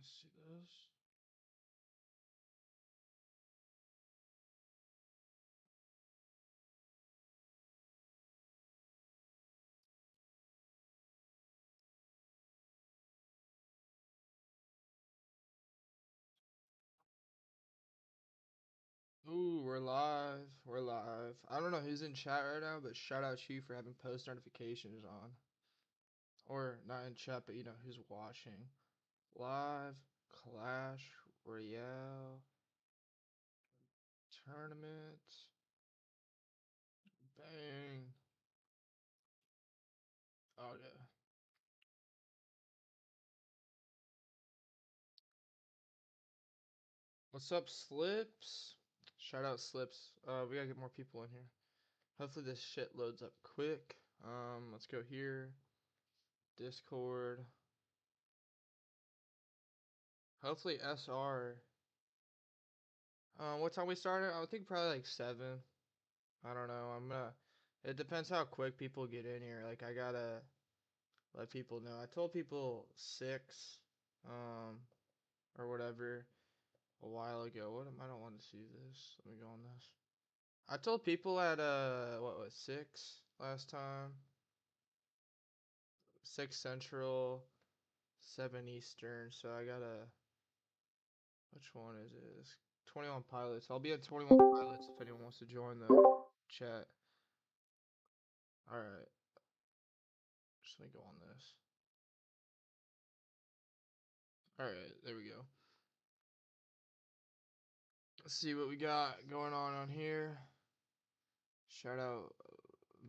See this? Ooh, we're live. We're live. I don't know who's in chat right now, but shout out to you for having post notifications on. Or not in chat, but you know who's watching. Live Clash Royale tournament. Bang. Oh yeah. What's up, Slips? Shout out Slips. We gotta get more people in here. Hopefully this shit loads up quick. Let's go here. Discord. Hopefully SR. What time we started? I would think probably like 7. I don't know. It depends how quick people get in here. Like I gotta let people know. I told people 6, um, or whatever a while ago. I don't want to see this. Let me go on this. I told people at what was 6 last time? 6 Central, 7 Eastern. So I gotta. Which one is it? It's 21 Pilots. I'll be at 21 Pilots if anyone wants to join the chat. All right. Just let me go on this. All right, there we go. Let's see what we got going on here. Shout out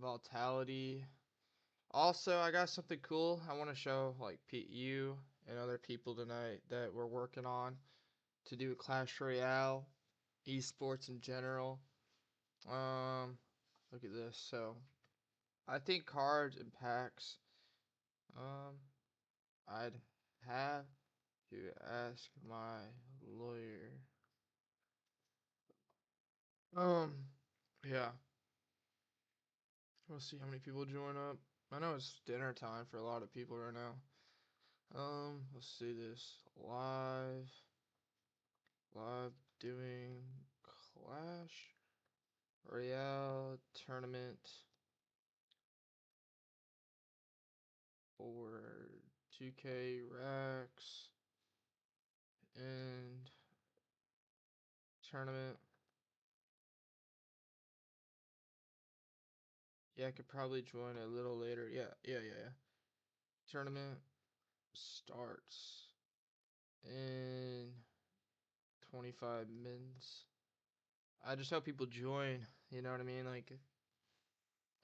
Vitality. Also, I got something cool I want to show like you and other people tonight that we're working on to do Clash Royale, esports in general. Look at this. So, I think cards and packs. Um, I'd have to ask my lawyer. Um, yeah. We'll see how many people join up. I know it's dinner time for a lot of people right now. Let's see this. Live doing Clash Royale tournament for 2K Racks and tournament. Yeah, I could probably join a little later. Yeah. Tournament starts in 25 minutes. I just hope people join. You know what I mean? Like,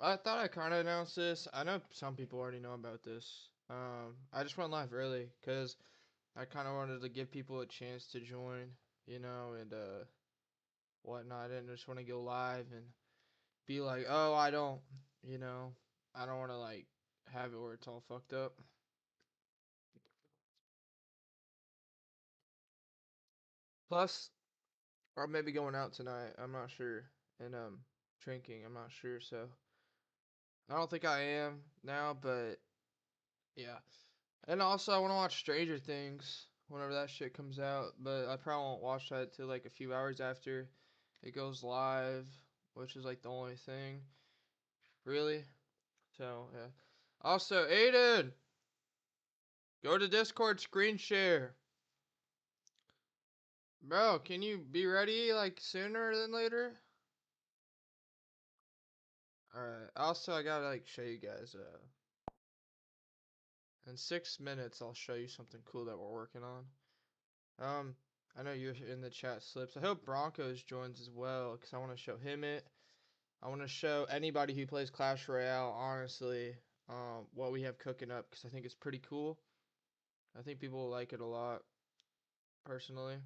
I thought I kind of announced this. I know some people already know about this. I just went live early because I kind of wanted to give people a chance to join, you know, and whatnot. I didn't just want to go live and be like, oh, you know, I don't want to like have it where it's all fucked up. Plus, or maybe going out tonight. I'm not sure, and drinking. I'm not sure, so I don't think I am now, but yeah. And also, I want to watch Stranger Things whenever that shit comes out, but I probably won't watch that till like a few hours after it goes live, which is like the only thing, really. So, yeah. Also, Aiden, go to Discord screen share. Bro, can you be ready like sooner than later? Alright. Also, I gotta like show you guys, in 6 minutes, I'll show you something cool that we're working on. I know you're in the chat Slips. I hope Broncos joins as well, because I want to show him it. I want to show anybody who plays Clash Royale, honestly, what we have cooking up, because I think it's pretty cool. I think people will like it a lot, personally.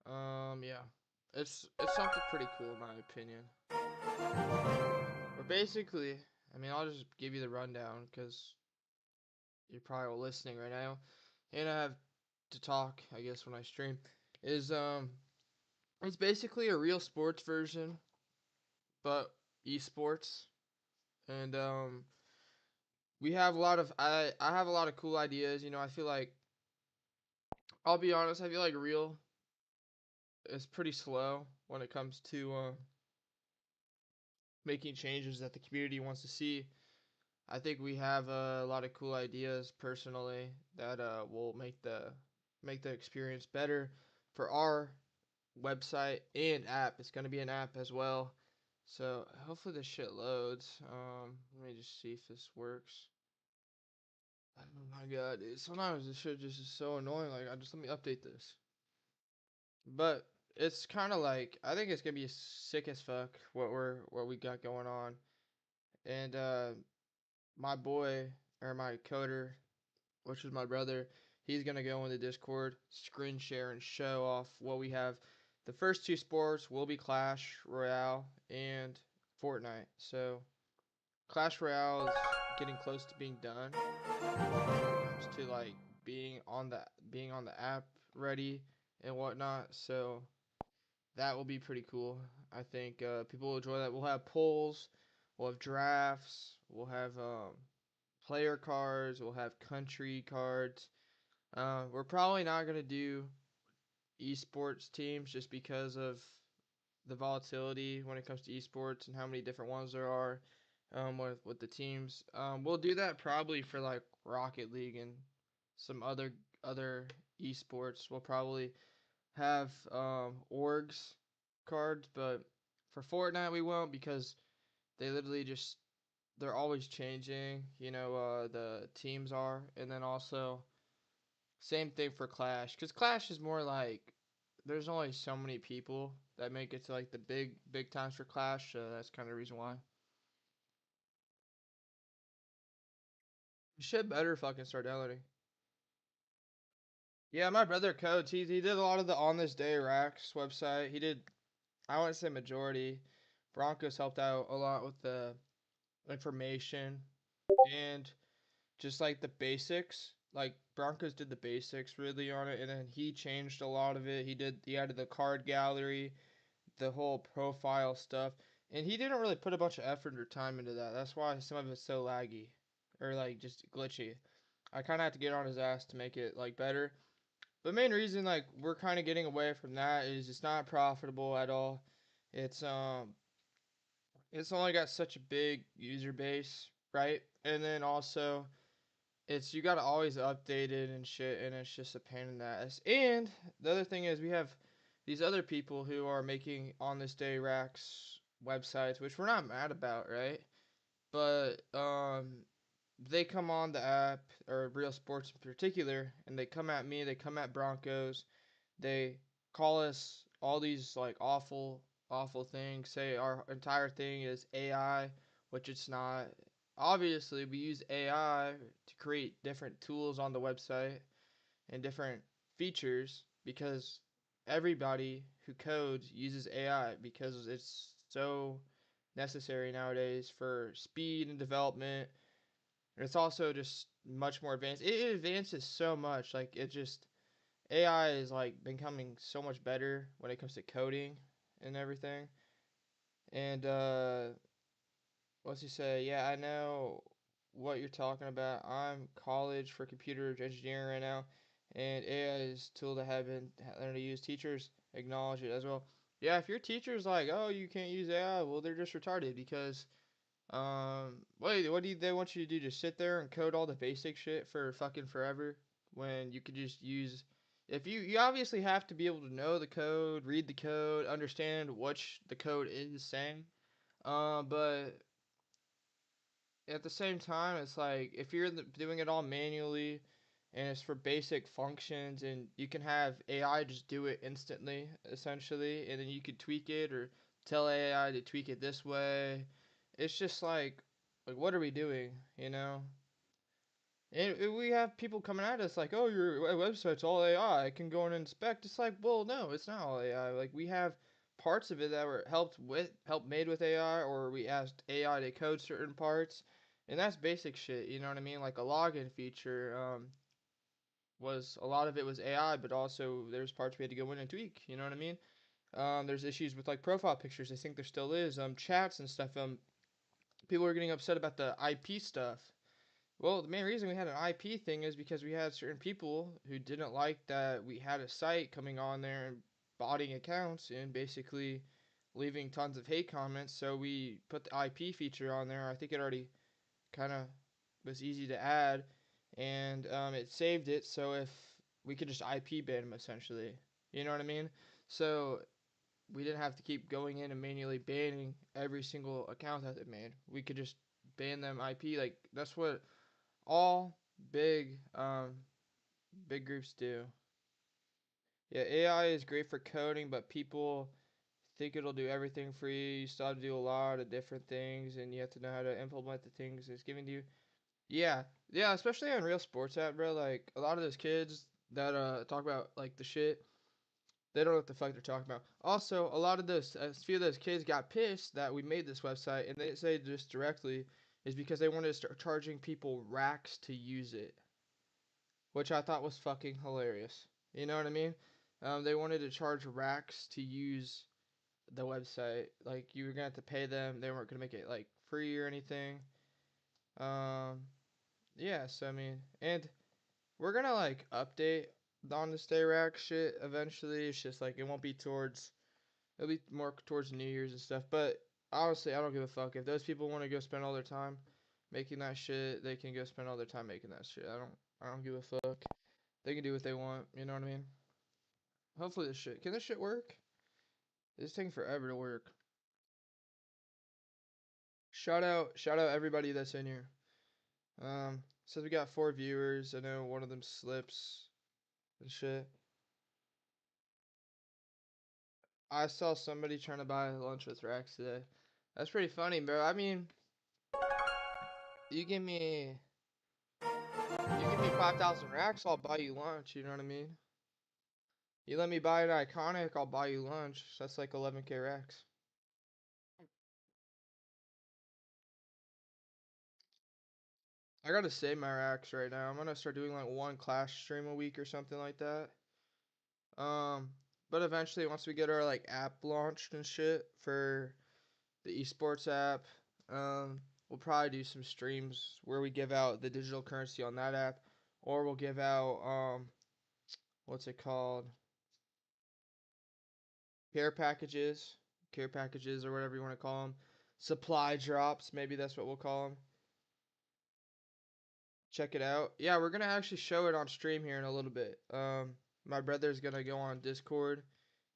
Yeah. It's something pretty cool, in my opinion. But basically, I mean, I'll just give you the rundown, because you're probably listening right now. And I have to talk, I guess, when I stream. It's basically a real sports version, but esports. And we have a lot of I have a lot of cool ideas. You know, I feel like I'll be honest, I feel like Real is pretty slow when it comes to making changes that the community wants to see. I think we have a lot of cool ideas personally that will make the experience better for our website and app. It's gonna be an app as well. So hopefully this shit loads. Let me just see if this works. Oh my god, dude. Sometimes this shit just is so annoying. Like, I just let me update this. But it's kind of like I think it's gonna be sick as fuck what we got going on. And my boy or my coder, which is my brother, he's gonna go in the Discord, screen share, and show off what we have. The first two sports will be Clash Royale and Fortnite. So Clash Royale is getting close to being done when it comes to like being on the app ready and whatnot. So that will be pretty cool. I think people will enjoy that. We'll have polls, we'll have drafts, we'll have player cards, we'll have country cards. We're probably not gonna do esports teams just because of the volatility when it comes to esports and how many different ones there are with the teams. We'll do that probably for like Rocket League and some other esports. We'll probably have orgs cards, but for Fortnite we won't because they literally just they're always changing. The teams are, and then also same thing for Clash, because Clash is more like there's only so many people that make it to like the big times for Clash. So that's kind of the reason why. You should better fucking start downloading. Yeah, my brother codes. He did a lot of the On This Day Racks website. He did. I wouldn't say majority. Broncos helped out a lot with the information and just like the basics. Like Broncos did the basics really on it, and then he changed a lot of it. He added the card gallery, the whole profile stuff, and he didn't really put a bunch of effort or time into that. That's why some of it's so laggy or like just glitchy. I kind of have to get on his ass to make it like better. The main reason like we're kind of getting away from that is it's not profitable at all. It's um it's only got such a big user base, right? And then also it's you gotta always update it and shit, and it's just a pain in the ass. And the other thing is we have these other people who are making on this day racks websites, which we're not mad about, right? But they come on the app or Real Sports in particular, and they come at me, they come at Broncos, they call us all these like awful things, say our entire thing is AI, which it's not. Obviously, we use AI to create different tools on the website and different features because everybody who codes uses AI because it's so necessary nowadays for speed and development. And it's also just much more advanced. It advances so much. Like it just AI is like becoming so much better when it comes to coding and everything. And what's he say? Yeah, I know what you're talking about. I'm college for computer engineering right now, and AI is a tool that have been learned to use. Teachers acknowledge it as well. Yeah, if your teacher's like, oh, you can't use AI, well, they're just retarded because wait, what do they want you to do? Just sit there and code all the basic shit for fucking forever when you could just use. If you obviously have to be able to know the code, read the code, understand what the code is saying. But at the same time, it's like if you're doing it all manually and it's for basic functions and you can have AI just do it instantly, essentially, and then you could tweak it or tell AI to tweak it this way. It's just like what are we doing, you know? And we have people coming at us like, "Oh, your website's all AI. I can go and inspect." It's like, well, no, it's not all AI. Like we have parts of it that were helped made with AI, or we asked AI to code certain parts, and that's basic shit. You know what I mean? Like a login feature was a lot of it was AI, but also there's parts we had to go in and tweak. You know what I mean? There's issues with like profile pictures. I think there still is chats and stuff. People are getting upset about the IP stuff Well, the main reason we had an IP thing is because we had certain people who didn't like that we had a site coming on there and botting accounts and basically leaving tons of hate comments. So we put the IP feature on there. I think it already kind of was easy to add, and it saved it. So if we could just IP ban them essentially, you know what I mean? So we didn't have to keep going in and manually banning every single account that they made. We could just ban them IP. Like that's what all big groups do. Yeah, AI is great for coding, but people think it'll do everything for you. You still have to do a lot of different things, and you have to know how to implement the things it's giving to you. Yeah, yeah, especially on Real Sports app, bro. Like a lot of those kids that talk about like the shit, they don't know what the fuck they're talking about. Also, a lot of those, a few of those kids got pissed that we made this website, and they say just directly is because they wanted to start charging people racks to use it, which I thought was fucking hilarious. You know what I mean? They wanted to charge racks to use the website. Like you were gonna have to pay them. They weren't gonna make it like free or anything. Um, yeah. So I mean, and we're gonna like update on the stay rack shit eventually. It's just like it won't be towards. It'll be more towards New Year's and stuff. But honestly, I don't give a fuck if those people want to go spend all their time making that shit. They can go spend all their time making that shit. I don't. I don't give a fuck. They can do what they want. You know what I mean? Hopefully this shit. Can this shit work? It's taking forever to work. Shout out everybody that's in here. Says we got 4 viewers. I know one of them slips and shit. I saw somebody trying to buy lunch with Rex today. That's pretty funny, bro. I mean, you give me you give me 5,000 racks, I'll buy you lunch. You know what I mean? You let me buy an iconic, I'll buy you lunch. That's like 11K racks. I gotta save my racks right now. I'm gonna start doing like one clash stream a week or something like that. Um, but eventually, once we get our like app launched and shit for the esports app, we'll probably do some streams where we give out the digital currency on that app, or we'll give out what's it called? Care packages, care packages, or whatever you want to call them. Supply drops, maybe that's what we'll call them. Check it out. Yeah, we're gonna actually show it on stream here in a little bit. My brother's gonna go on Discord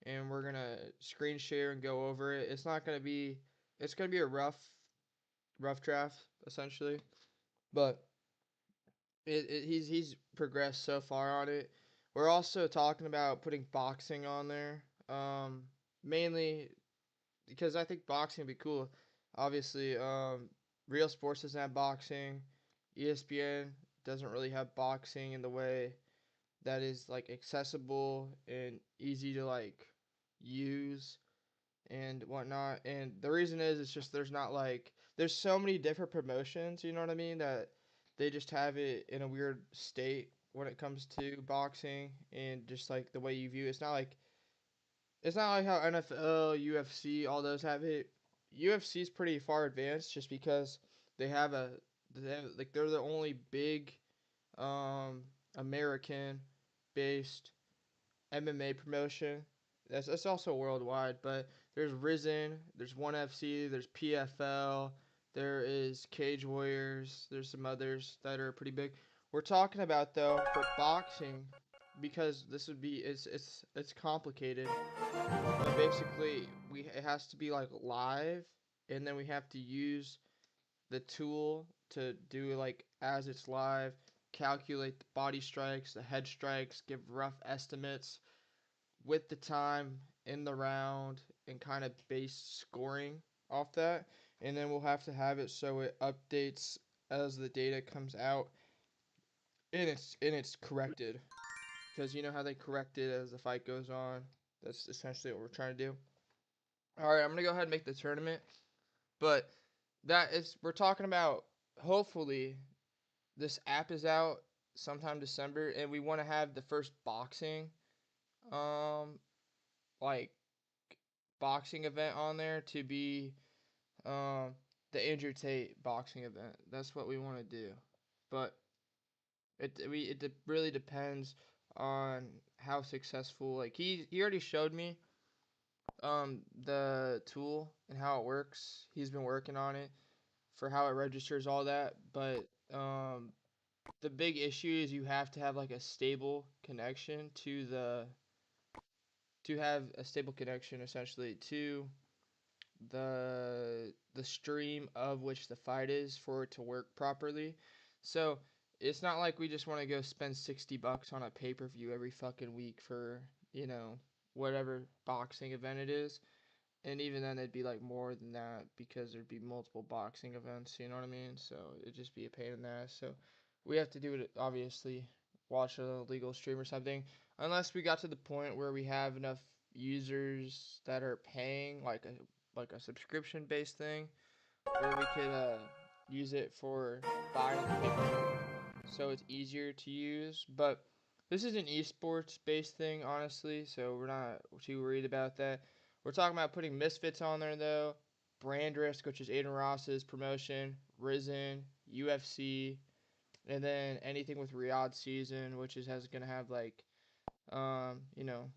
and we're gonna screen share and go over it. It's gonna be a rough draft essentially, but he's progressed so far on it. We're also talking about putting boxing on there, mainly because I think boxing would be cool. Obviously, Real Sports doesn't have boxing. ESPN doesn't really have boxing in the way that is like accessible and easy to like use and whatnot. And the reason is it's just there's not like there's so many different promotions, you know what I mean, that they just have it in a weird state when it comes to boxing and just like the way you view it. It's not like how NFL, UFC, all those have it. UFC is pretty far advanced just because they have a like they're the only big um American based MMA promotion. That's also worldwide, but there's Risen, there's ONE FC, there's PFL, there is Cage Warriors, there's some others that are pretty big. We're talking about though for boxing because this would be it's complicated, but basically we it has to be like live and then we have to use the tool to do like as it's live, calculate the body strikes, the head strikes, give rough estimates with the time in the round and kind of base scoring off that. And then we'll have to have it so it updates as the data comes out and it's corrected. Because you know how they correct it as the fight goes on. That's essentially what we're trying to do. Alright, I'm gonna go ahead and make the tournament. But that is we're talking about hopefully this app is out sometime December and we want to have the first boxing um like boxing event on there to be um the Andrew Tate boxing event. That's what we want to do. but it really depends on how successful. Like he already showed me the tool and how it works. He's been working on it for how it registers all that, but um the big issue is you have to have like a stable connection to have a stable connection essentially to the stream of which the fight is for it to work properly. So it's not like we just want to go spend $60 on a pay-per-view every fucking week for, whatever boxing event it is. And even then it'd be like more than that because there'd be multiple boxing events, you know what I mean? So it'd just be a pain in the ass. So we have to do it, obviously, watch a legal stream or something. Unless we got to the point where we have enough users that are paying like a subscription based thing where we could use it for buying the pay-per-view so it's easier to use. But this is an esports based thing, honestly, so we're not too worried about that. We're talking about putting Misfits on there though, Brand Risk, which is Aiden Ross's promotion, Risen, UFC, and then anything with Riyadh season, which has gonna have like you know,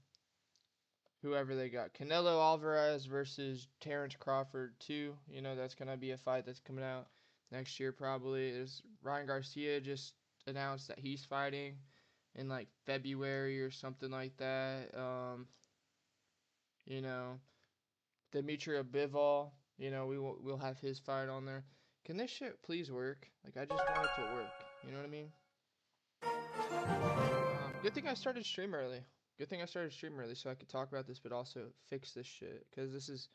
whoever they got. Canelo Alvarez versus Terrence Crawford too. That's gonna be a fight that's coming out next year probably. There's Ryan Garcia just announced that he's fighting in like February or something like that. You know, Demetria Bivol, we'll have his fight on there. Can this shit please work? Like I just want it to work. You know what I mean? Good thing I started stream early. Good thing I started stream early so I could talk about this, but also fix this shit. Cause this is,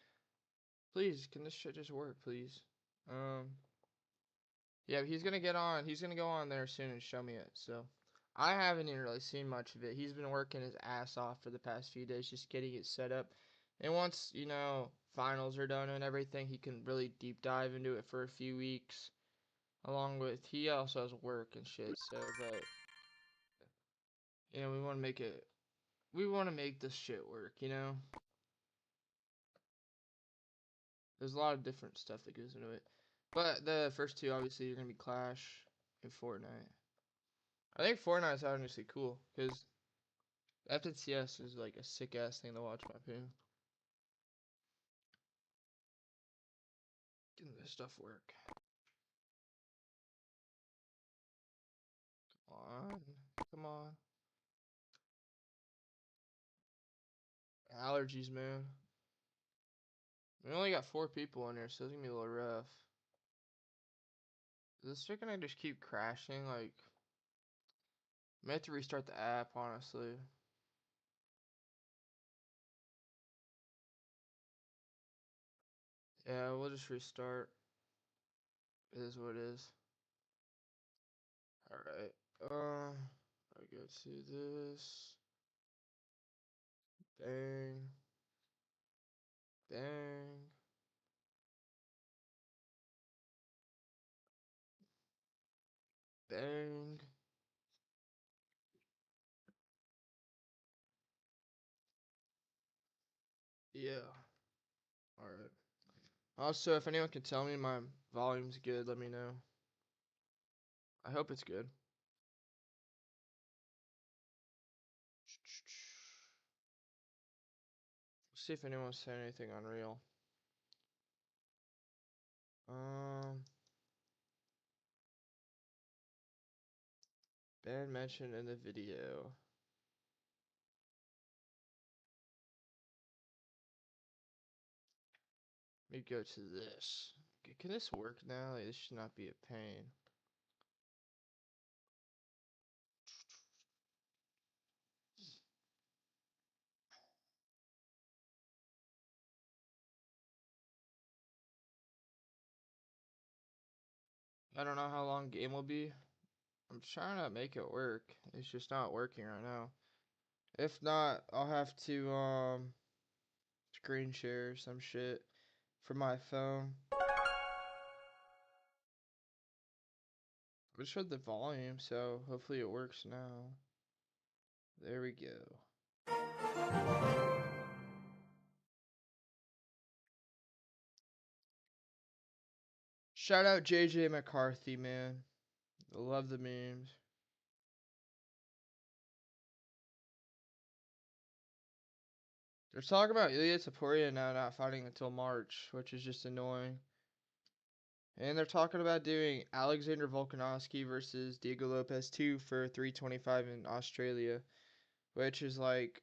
please, can this shit just work, please? Um, yeah, he's gonna get on. He's gonna go on there soon and show me it. So, I haven't even really seen much of it. He's been working his ass off for the past few days, just getting it set up. And once finals are done and everything, he can really deep dive into it for a few weeks. Along with, he also has work and shit. So, but we want to make it. We want to make this shit work. There's a lot of different stuff that goes into it. But the first two, obviously, are going to be Clash and Fortnite. I think Fortnite's honestly cool, because FNCS is like a sick-ass thing to watch, in my opinion. Getting this stuff work. Come on. Come on. Allergies, man. We only got 4 people in here, so it's going to be a little rough. Is this shit going to just keep crashing? Like, I may have to restart the app, honestly. Yeah, we'll just restart. It is what it is. Alright. I go to this. Bang. Bang. Bang. Yeah. Alright. Also, if anyone can tell me my volume's good, let me know. I hope it's good. See if anyone said anything on Real. Ben mentioned in the video. Let me go to this. Can this work now? Like, this should not be a pain. I don't know how long game will be. I'm trying to make it work. It's just not working right now. If not, I'll have to screen share some shit from my phone. I just heard the volume, so hopefully it works now. There we go. Shout out JJ McCarthy, man. I love the memes. They're talking about Ilya Taporia now not fighting until March, which is just annoying. And they're talking about doing Alexander Volkanovski versus Diego Lopez 2 for 325 in Australia, which is like,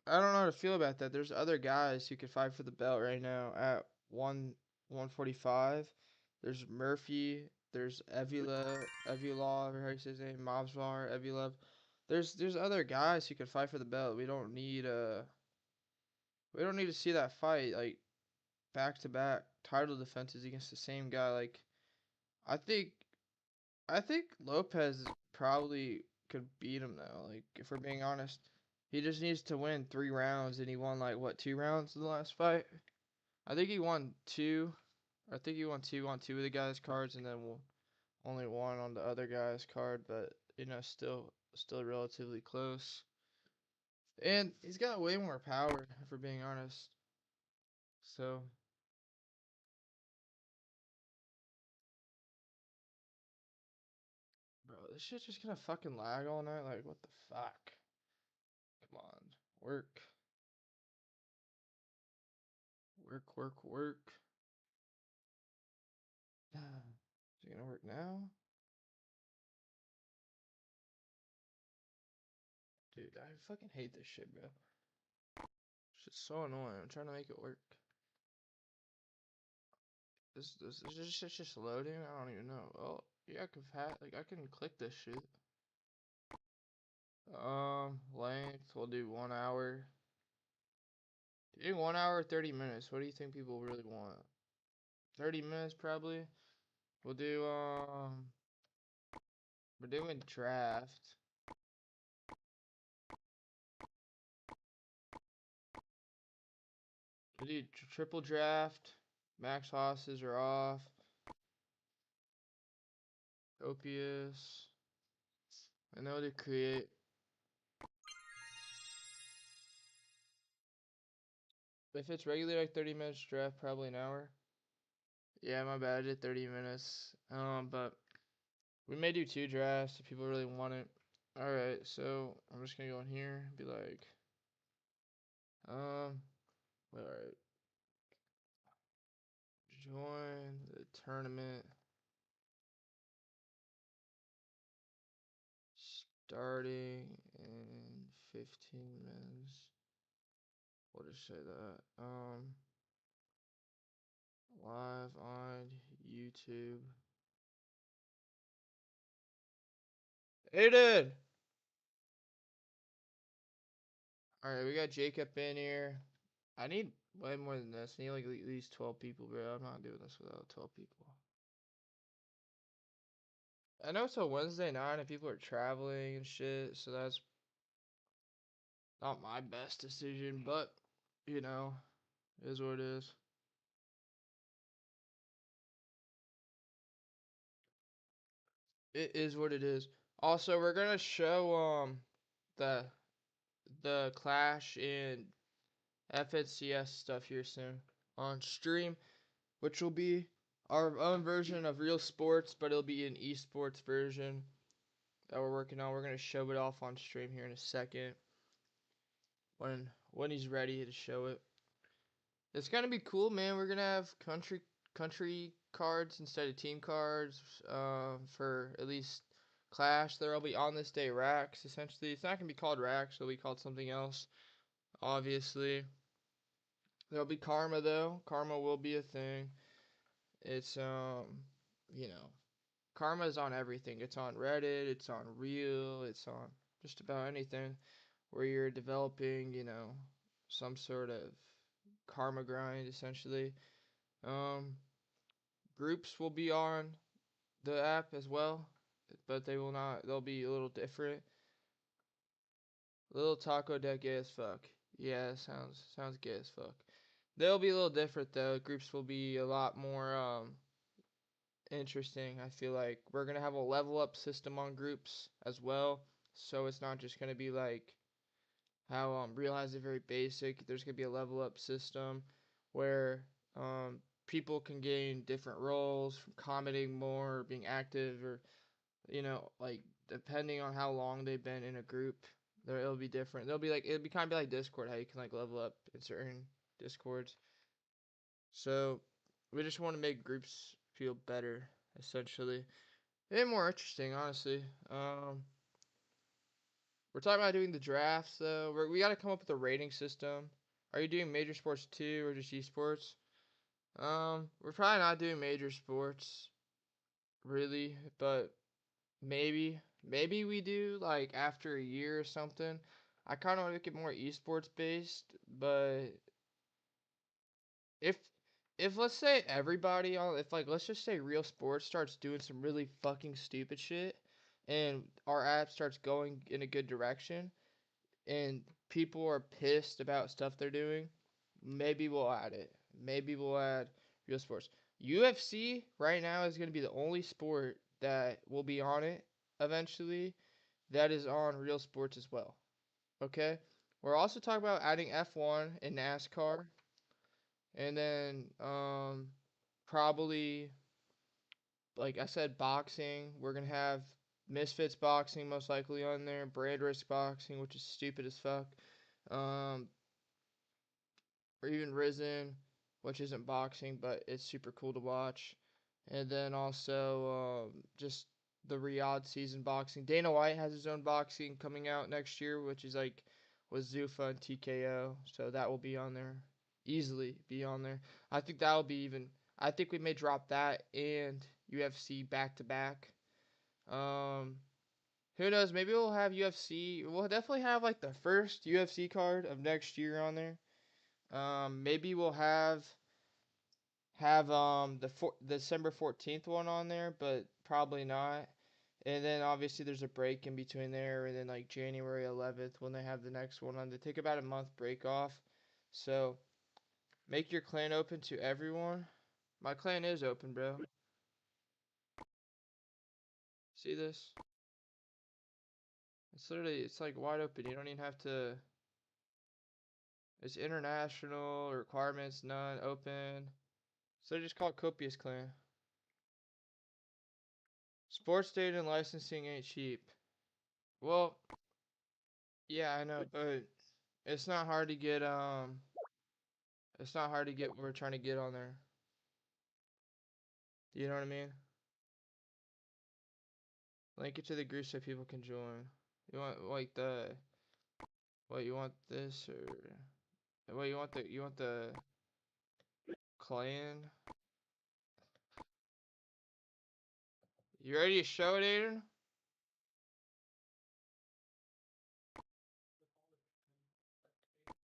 I don't know how to feel about that. There's other guys who could fight for the belt right now at 145. There's Murphy. There's Evilov, or how you say his name, Mobsvar, Evilov. There's other guys who could fight for the belt. We don't need to see that fight like back to back title defenses against the same guy. Like I think I think Lopez probably could beat him though. Like if we're being honest, he just needs to win 3 rounds, and he won like what 2 rounds in the last fight. I think he won two. I think he won two on two of the guys' cards, and then only one on the other guy's card. But still relatively close. And he's got way more power, if we're being honest. So, bro, this shit's just gonna fucking lag all night. Like, what the fuck? Come on, work, work. Is it gonna work now? Dude, I fucking hate this shit, bro. It's just so annoying. I'm trying to make it work. This shit's just loading. I don't even know. Oh, yeah, I can click this shit. Length. We'll do 1 hour. Doing 1 hour, 30 minutes. What do you think people really want? 30 minutes probably. We'll do we're doing draft. We'll do triple draft. Max Hosses are off. Copious. And then we'll do create. If it's regular like 30 minutes draft, probably an hour. Yeah, my bad. I did 30 minutes. But we may do 2 drafts if people really want it. Alright, so I'm just gonna go in here and be like, alright. Join the tournament. Starting in 15 minutes. We'll just say that. Live on YouTube. Aiden! Alright, we got Jacob in here. I need way more than this. I need like at least 12 people, bro. I'm not doing this without 12 people. I know it's a Wednesday night and people are traveling and shit, so that's not my best decision, but, you know, it is what it is. It is what it is. Also, we're gonna show the Clash and FNCS stuff here soon on stream, which will be our own version of real sports, but it'll be an esports version that we're working on. We're gonna show it off on stream here in a second when he's ready to show it. It's gonna be cool, man. We're gonna have country cards instead of team cards for at least Clash. There'll be on this day racks. Essentially, it's not gonna be called racks. It'll be called something else. Obviously, there'll be Karma though. Karma will be a thing. It's you know, Karma is on everything. It's on Reddit. It's on Real. It's on just about anything where you're developing, some sort of karma grind essentially. Um, Groups will be on the app as well, but they will not. They'll be a little different. Little taco deck gay as fuck. Yeah, sounds gay as fuck. They'll be a little different though. Groups will be a lot more interesting. I feel like we're gonna have a level up system on groups as well, so it's not just gonna be like how Real has it very basic. There's gonna be a level up system where people can gain different roles from commenting more, being active, or like depending on how long they've been in a group, it'll be different. It'll be kind of be like Discord, how you can like level up in certain Discords. So we just want to make groups feel better, essentially, and more interesting, honestly. We're talking about doing the drafts though. We got to come up with a rating system. Are you doing major sports too, or just esports? We're probably not doing major sports, really, but maybe we do like after a year or something. I kind of want to make it more esports based, but if if let's say everybody on if like let's just say real sports starts doing some really fucking stupid shit and our app starts going in a good direction and people are pissed about stuff they're doing, maybe we'll add it. Maybe we'll add real sports. UFC right now is going to be the only sport that will be on it eventually that is on real sports as well. Okay? We're also talking about adding F1 and NASCAR, and then probably like I said, boxing. We're gonna have Misfits boxing most likely on there, Brand Risk boxing, which is stupid as fuck. Um, or even Risen, which isn't boxing, but it's super cool to watch. And then also just the Riyadh season boxing. Dana White has his own boxing coming out next year, which is like with Zuffa and TKO. So that will be on there. Easily be on there. I think that'll be even. I think we may drop that and UFC back to back. Um, who knows? Maybe we'll have UFC. We'll definitely have like the first UFC card of next year on there. Maybe we'll have December 14th one on there, but probably not. And then obviously there's a break in between there, and then like January 11th when they have the next one on. They take about a month break off. So make your clan open to everyone. My clan is open, bro. See this? It's like wide open. You don't even have to. It's international requirements, none, open. So just call it Copious Clan. Sports data and licensing ain't cheap. Well, yeah, I know, but it's not hard to get it's not hard to get what we're trying to get on there. You know what I mean? Link it to the group so people can join. You want like the what you want this or what you want the clan? You ready to show it, Aiden?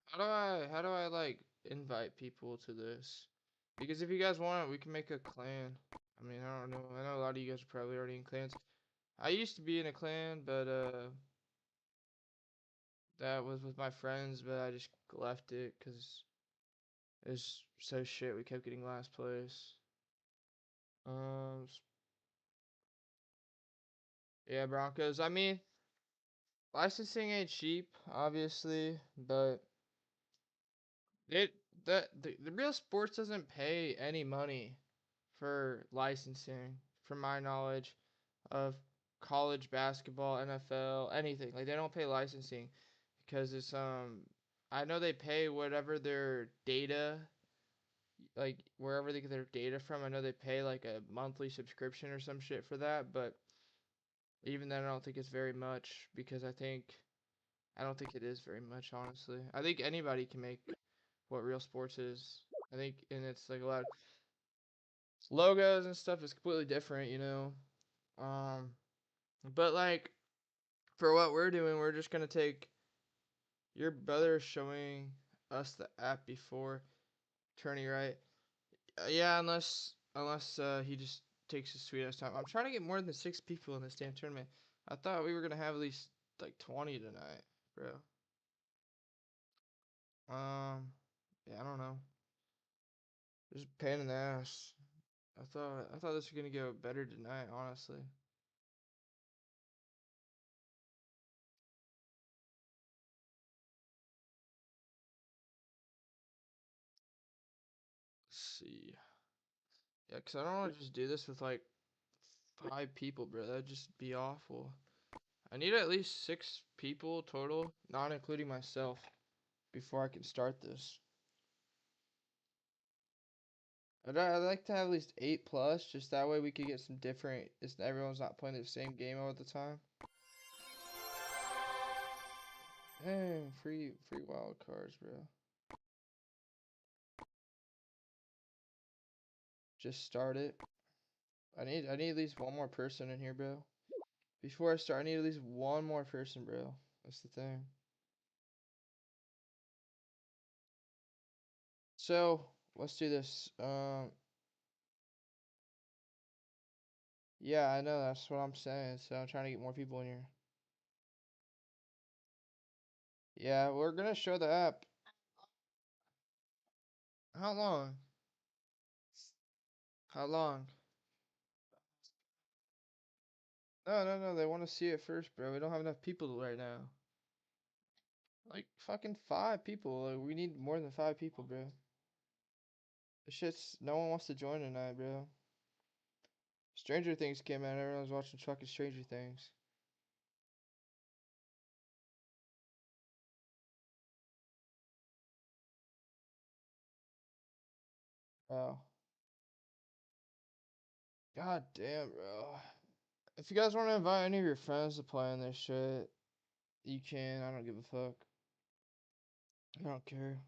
How do I like invite people to this? Because if you guys want it, we can make a clan. I mean, I don't know. I know a lot of you guys are probably already in clans. I used to be in a clan, but that was with my friends, but I just left it because it was so shit. We kept getting last place. Um, yeah, Broncos. I mean, licensing ain't cheap, obviously, but it the real sports doesn't pay any money for licensing, from my knowledge of college basketball, NFL, anything. Like they don't pay licensing because it's I know they pay whatever their data, like wherever they get their data from. I know they pay like a monthly subscription or some shit for that, but even then I don't think it's very much because I don't think it is very much, honestly. I think anybody can make what real sports is. I think and it's like a lot of logos and stuff is completely different, you know. Um but like for what we're doing, we're just gonna take your brother showing us the app before Tourney, right? Yeah, unless he just takes his sweet ass time. I'm trying to get more than 6 people in this damn tournament. I thought we were gonna have at least like 20 tonight, bro. Yeah, I don't know. Just a pain in the ass. I thought this was gonna go better tonight, honestly. Let's see. Yeah, because I don't want to just do this with like 5 people, bro. That'd just be awful. I need at least 6 people total, not including myself, before I can start this. I'd like to have at least 8 plus, just that way we could get some different. Everyone's not playing the same game all the time. Hey, free wild cards, bro. Just start it. I need at least one more person in here, bro. Before I start, I need at least one more person, bro. That's the thing. So let's do this. Yeah, I know that's what I'm saying. So I'm trying to get more people in here. Yeah, we're gonna show the app. How long? How long? No. They want to see it first, bro. We don't have enough people right now. Like fucking 5 people. Like, we need more than 5 people, bro. This shit's. No one wants to join tonight, bro. Stranger Things came out. Everyone's watching fucking Stranger Things. Oh. God damn, bro. If you guys want to invite any of your friends to play on this shit, you can. I don't give a fuck. I don't care.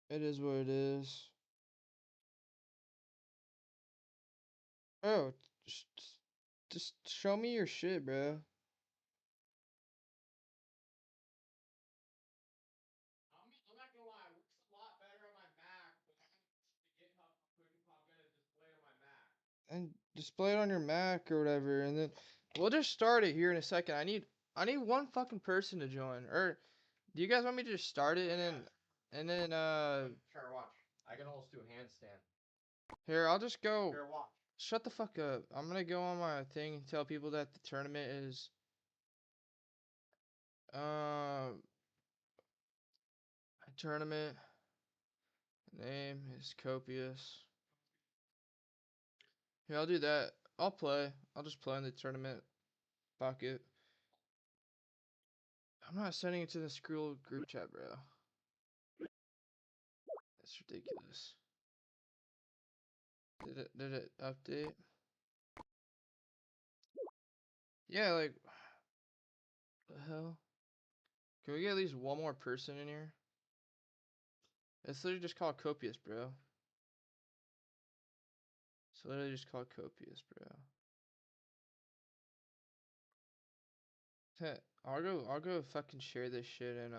It is what it is. Oh, just, just show me your shit, bro. I'm not gonna lie, it works a lot better on my Mac, but I have to get up quick if I'm gonna display it on my Mac. And display it on your Mac or whatever, and then we'll just start it here in a second. I need one fucking person to join. Or do you guys want me to just start it and then Sure, watch. I can almost do a handstand. here, I'll just go. Here, watch. Shut the fuck up. I'm gonna go on my thing and tell people that the tournament is tournament name is Copious. Here, I'll do that. I'll play. I'll just play in the tournament bucket. I'm not sending it to the school group chat, bro. That's ridiculous. Did it update? Yeah, like the hell? Can we get at least one more person in here? It's literally just called Copious, bro. It's literally just called Copious, bro. Hey, I'll go fucking share this shit in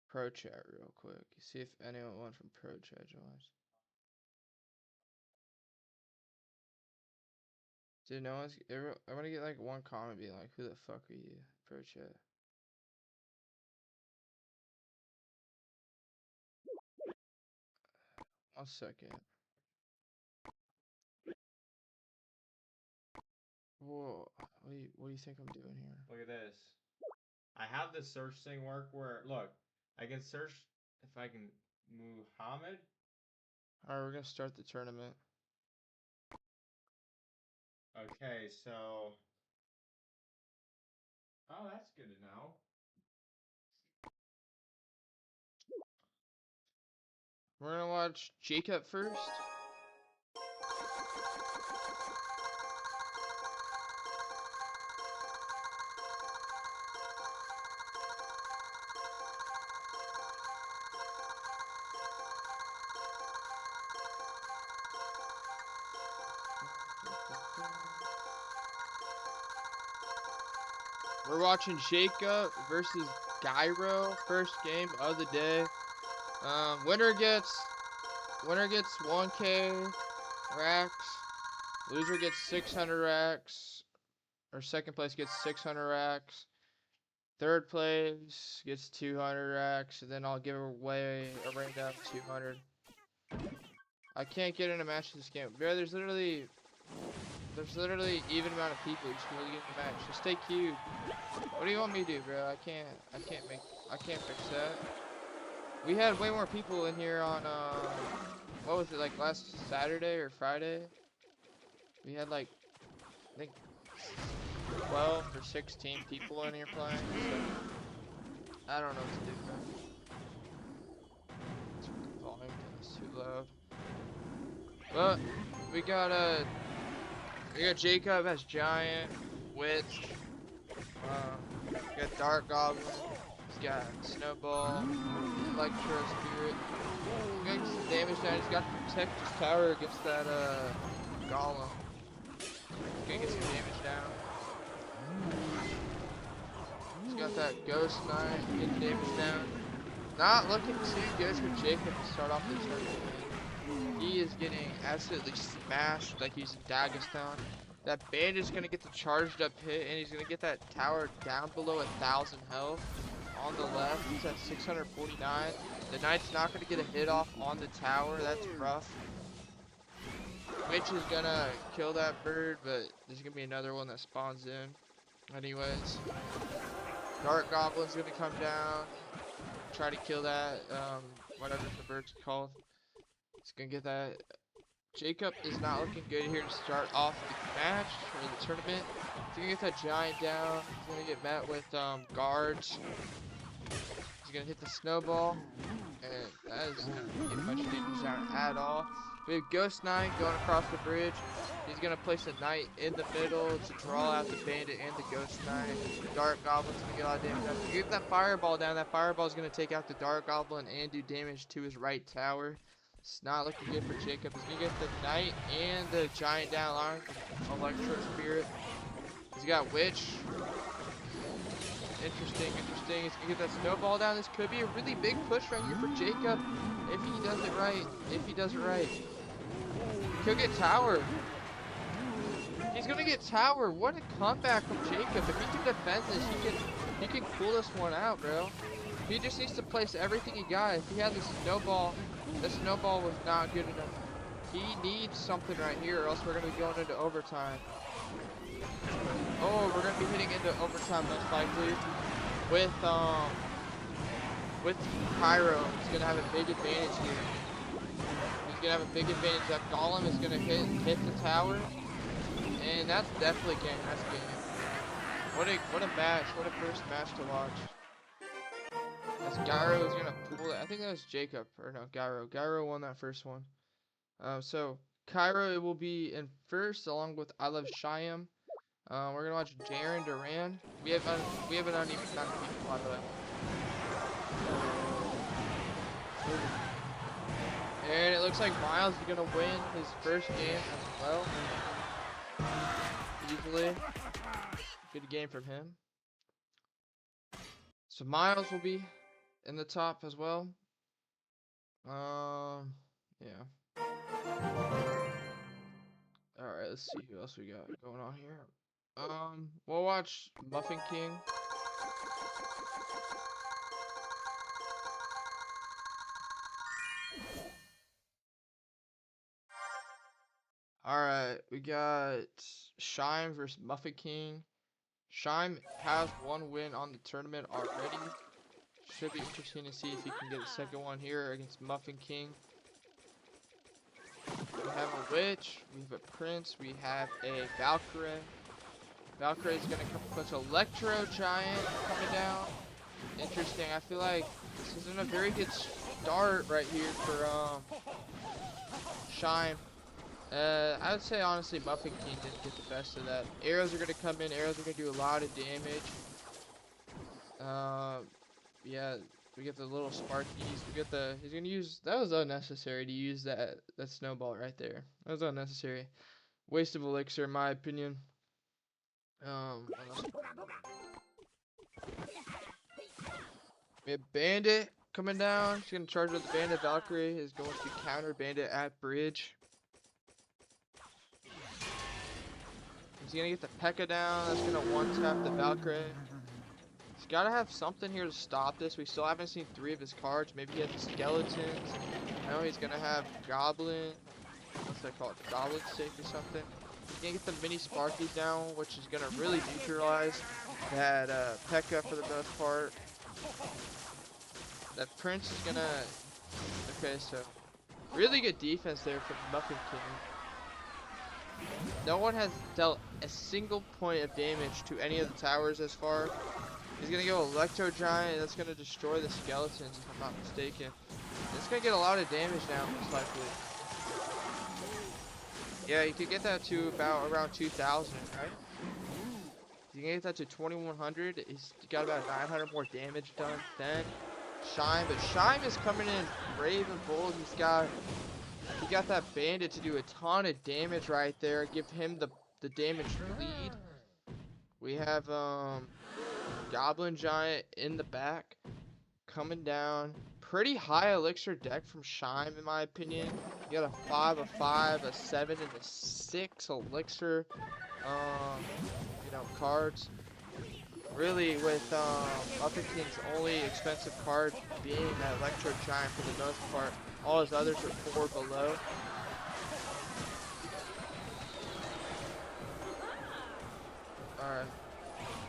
Pro Chat real quick. See if anyone from Pro Chat joins. Dude, no one's. I want to get like one comment being like, "Who the fuck are you?" Pro Chat. 1 second. Whoa, what do you think I'm doing here? Look at this. I have this search thing work where, look, I can search if I can Muhammad. Alright, we're gonna start the tournament. Okay, so. Oh, that's good to know. We're gonna watch Jacob first. We're watching Jacob versus Gyro, first game of the day. Winner gets 1K racks. Loser gets 600 racks. Or second place gets 600 racks. Third place gets 200 racks. And then I'll give away a random 200. I can't get in a match this game. Bro, there's literally even amount of people. You just really get in a match. Just stay queued. What do you want me to do, bro? I can't fix that. We had way more people in here on what was it, like last Saturday or Friday? We had like, I think 12 or 16 people in here playing, so I don't know what to do, man. The volume is too loud. But we got Jacob as Giant, Witch, we got Dark Goblin, he's got Snowball, Electro Spirit. He's gonna get some damage down. He's got to protect his tower against that Golem. He's gonna get some damage down. He's got that Ghost Knight, getting damage down. Not looking too good for Jacob to start off the tournament. He is getting absolutely smashed like he's in Dagestan. That bandit's gonna get the charged up hit, and he's gonna get that tower down below 1,000 health. On the left, he's at 649. The knight's not gonna get a hit off on the tower. That's rough. Witch is gonna kill that bird, but there's gonna be another one that spawns in. Anyways, Dark Goblin's gonna come down, try to kill that, whatever the bird's called. He's gonna get that. Jacob is not looking good here to start off the match or the tournament. He's gonna get that giant down. He's gonna get met with guards. He's gonna hit the snowball, and that is not get much damage down at all. We have Ghost Knight going across the bridge. He's gonna place a knight in the middle to draw out the bandit and the Ghost Knight. Dark Goblin's gonna get a lot of damage down. Get that fireball down. That fireball is gonna take out the Dark Goblin and do damage to his right tower. It's not looking good for Jacob. He's gonna get the knight and the giant down line. Electro Spirit. He's got Witch. Interesting. He's gonna get that snowball down. This could be a really big push right here for Jacob if he does it right. He could get tower. He's gonna get tower. What a comeback from Jacob. If he can defend this, he can pull this one out, bro. He just needs to place everything he got. If he had the snowball was not good enough. He needs something right here, or else we're gonna be going into overtime. Oh, we're gonna be hitting into overtime most likely with Pyro. He's gonna have a big advantage here. He's gonna have a big advantage. That Golem is gonna hit the tower, and that's definitely game. That's game. What a match! What a first match to watch. As Gyro is gonna pull it. I think that was Jacob or no Gyro. Gyro won that first one. So Cairo will be in first along with I Love Shyam. We're gonna watch Jaren Duran. We have an uneven amount of people, by the way. And it looks like Miles is gonna win his first game as well. Easily. Good game from him. So Miles will be in the top as well. Yeah. Alright, let's see who else we got going on here. We'll watch Muffin King. Alright, we got Shime versus Muffin King. Shime has one win on the tournament already. Should be interesting to see if he can get a second one here against Muffin King. We have a Witch, we have a Prince, we have a Valkyrie. Valkyrie is going to come with Electro Giant coming down. Interesting, I feel like this isn't a very good start right here for Shime. I would say honestly Muffin King didn't get the best of that. Arrows are going to come in, arrows are going to do a lot of damage. Yeah, we get the little Sparkies, we get the, he's going to use, that was unnecessary to use that snowball right there. That was unnecessary. Waste of elixir in my opinion. We have Bandit coming down. He's going to charge with the Bandit. Valkyrie is going to counter Bandit at bridge. He's going to get the P.E.K.K.A down. That's going to one-tap the Valkyrie. He's got to have something here to stop this. We still haven't seen 3 of his cards. Maybe he has the Skeletons. I know he's going to have Goblin. What's that called? Goblin Stick or something. He's going to get the mini Sparkies down, which is going to really neutralize that P.E.K.K.A for the most part. That Prince is going to... Okay, so Really good defense there from Muffin King. No one has dealt a single point of damage to any of the towers as far. He's gonna go Electro Giant. That's gonna destroy the skeletons, if I'm not mistaken. It's gonna get a lot of damage now, most likely. Yeah, you could get that to about around 2,000, right? You can get that to 2,100. He's got about 900 more damage done than Shime, but Shime is coming in brave and bold. He got that bandit to do a ton of damage right there. Give him the damage lead. We have Goblin Giant in the back coming down. Pretty high elixir deck from Shime in my opinion. You got a 5, a 5, a 7, and a 6 elixir cards. Really, with Muffin King's only expensive card being that Electro Giant for the most part. All his others are 4 below. Alright.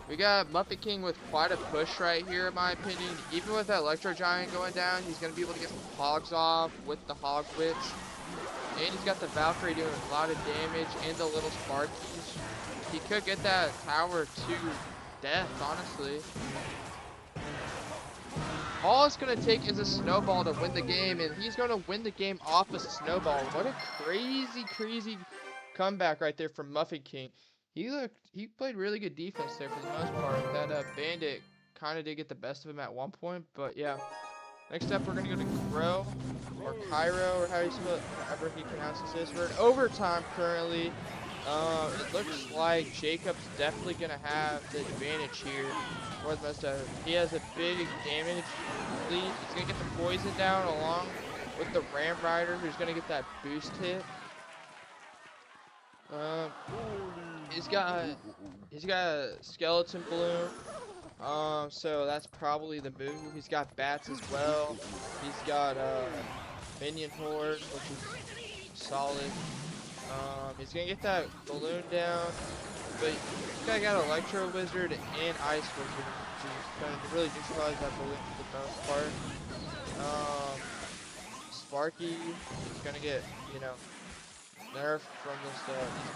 We got Muppet King with quite a push right here, in my opinion. Even with that Electro Giant going down, he's going to be able to get some hogs off with the Hog Witch. And he's got the Valkyrie doing a lot of damage and the little Sparkies. He could get that tower to death, honestly. All it's going to take is a snowball to win the game, and he's going to win the game off a snowball. What a crazy comeback right there from Muffin King. He played really good defense there for the most part. That bandit kind of did get the best of him at one point, but yeah. Next up, we're going to go to Crow, or Cairo, or however he pronounces this. We're in overtime currently. It looks like Jacob's definitely going to have the advantage here. For the most of it. He has a big damage lead. He's going to get the poison down along with the Ram Rider, who's going to get that boost hit. He's got a skeleton balloon. So that's probably the move. He's got bats as well. He's got minion horde, which is solid. He's gonna get that balloon down, but he's got Electro Wizard and Ice Wizard, which is going to really neutralize that balloon for the most part. Sparky is gonna get, nerfed from these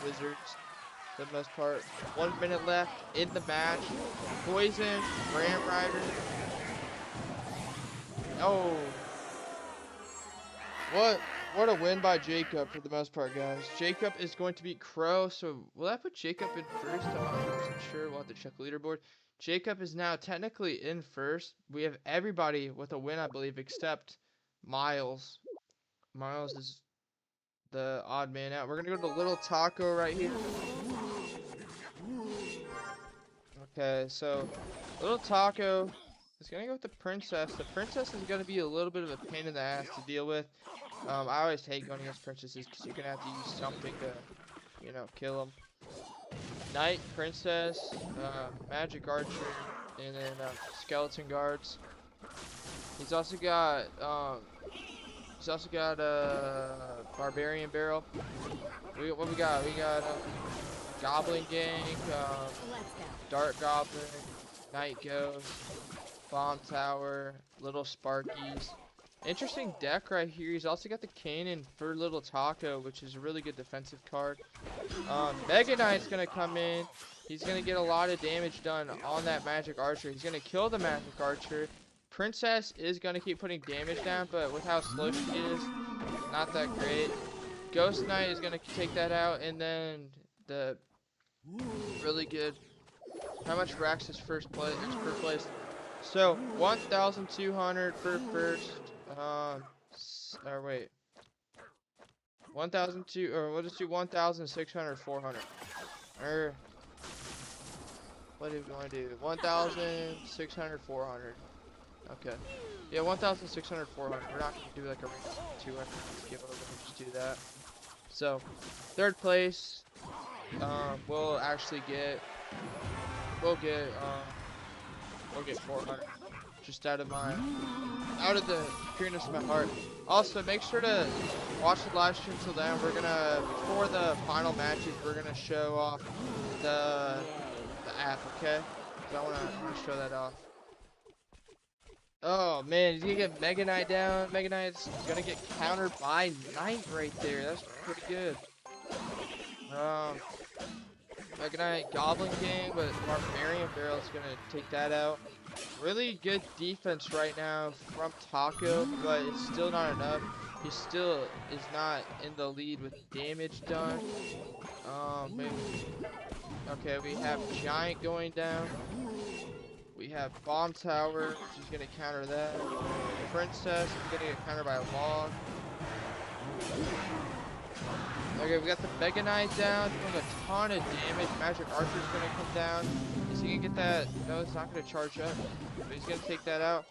wizards for the most part. 1 minute left in the match. Poison, Ram Rider. Oh, what a win by Jacob for the most part, guys. Jacob is going to beat Crow, so will that put Jacob in first? I'm not 100% sure. We'll have to check the leaderboard. Jacob is now technically in first. We have everybody with a win, I believe, except Miles. Miles is the odd man out. We're going to go to Little Taco right here. Okay, so Little Taco is going to go with the Princess. The Princess is going to be a little bit of a pain in the ass to deal with. I always hate going against princesses because you're going to have to use something to, kill them. Knight, Princess, Magic Archer, and then Skeleton Guards. He's also got Barbarian Barrel. What we got? We got Goblin Gang, Dark Goblin, Night Ghost, Bomb Tower, Little Sparkies. Interesting deck right here. He's also got the Cannon for Little Taco, which is a really good defensive card. Mega Knight's going to come in. He's going to get a lot of damage done on that Magic Archer. He's going to kill the Magic Archer. Princess is going to keep putting damage down, but with how slow she is, not that great. Ghost Knight is going to take that out, and then the really good. How much racks is first place? So 1,200 for first. Or wait. 1,002, or we'll just do 1,600, 400. Or what do we want to do? 1,600, 400. Okay. Yeah, 1,600, 400. We're not gonna do like a 200 give over. We'll just do that. So, third place. We'll get 400. Just out of the pureness of my heart. Also, make sure to watch the live stream till then. Before the final matches, we're gonna show off the app, okay? 'Cause I wanna show that off. Oh man, he's gonna get Mega Knight down. Mega Knight's gonna get countered by Knight right there. That's pretty good. Um, Mega Knight Goblin Gang, but Barbarian Barrel's gonna take that out. Really good defense right now from Taco, but it's still not enough. He still is not in the lead with damage done. Maybe, okay, we have Giant going down. We have Bomb Tower, which is gonna counter that. Princess is gonna get countered by a log. Okay, we got the Mega Knight down, doing a ton of damage. Magic Archer's gonna come down. Is he gonna get that? No, it's not gonna charge up, but he's gonna take that out.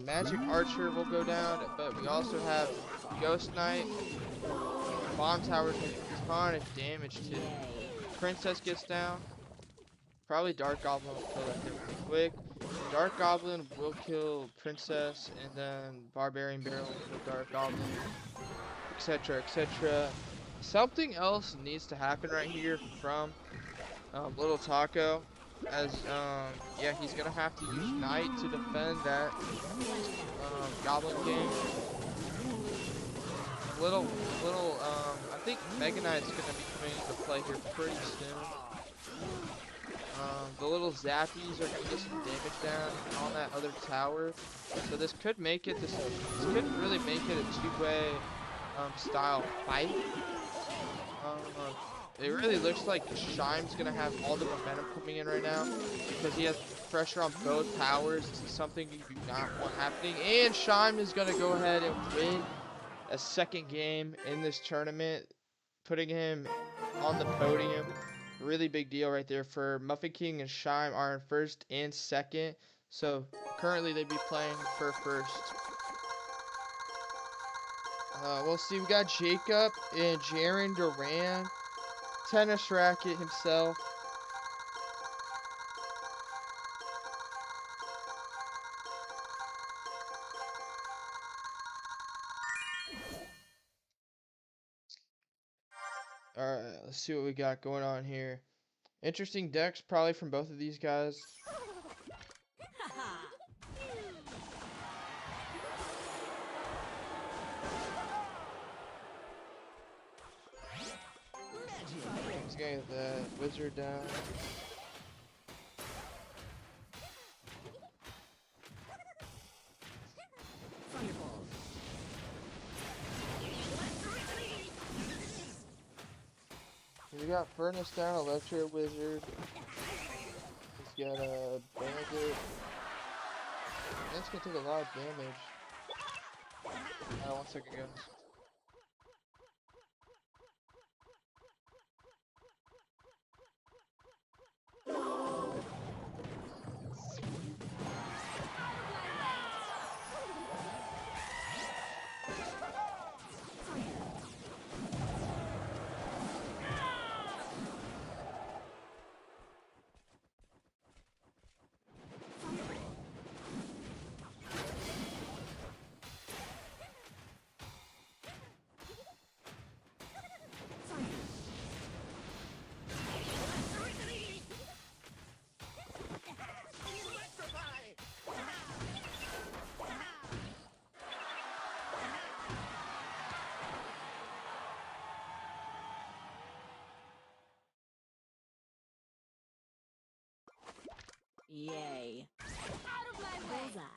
Magic Archer will go down, but we also have Ghost Knight. Bomb Tower doing a ton of damage too. Princess gets down. Probably Dark Goblin will kill that thing pretty quick. Dark Goblin will kill Princess, and then Barbarian Barrel will kill Dark Goblin, etc., etc. Something else needs to happen right here from Little Taco, as yeah, he's gonna have to use Knight to defend that Goblin King. I think Mega Knight's gonna be coming into play here pretty soon. The little zappies are gonna get some damage down on that other tower, so this could make it this could really make it a two-way style fight. It really looks like Shime's gonna have all the momentum coming in right now because he has pressure on both towers. This is something you do not want happening, and Shime is gonna go ahead and win a second game in this tournament, putting him on the podium. Really big deal right there for Muffin King and Shime are in first and second. So currently they'd be playing for first. We'll see. We got Jacob and Jaron Duran, tennis racket himself. All right, let's see what we got going on here. Interesting decks probably from both of these guys. Let's get that wizard down. We got Furnace down, Electro Wizard. He's got a Bandit. That's gonna take a lot of damage. 1 second, guys. Yay. Out of my bullseye.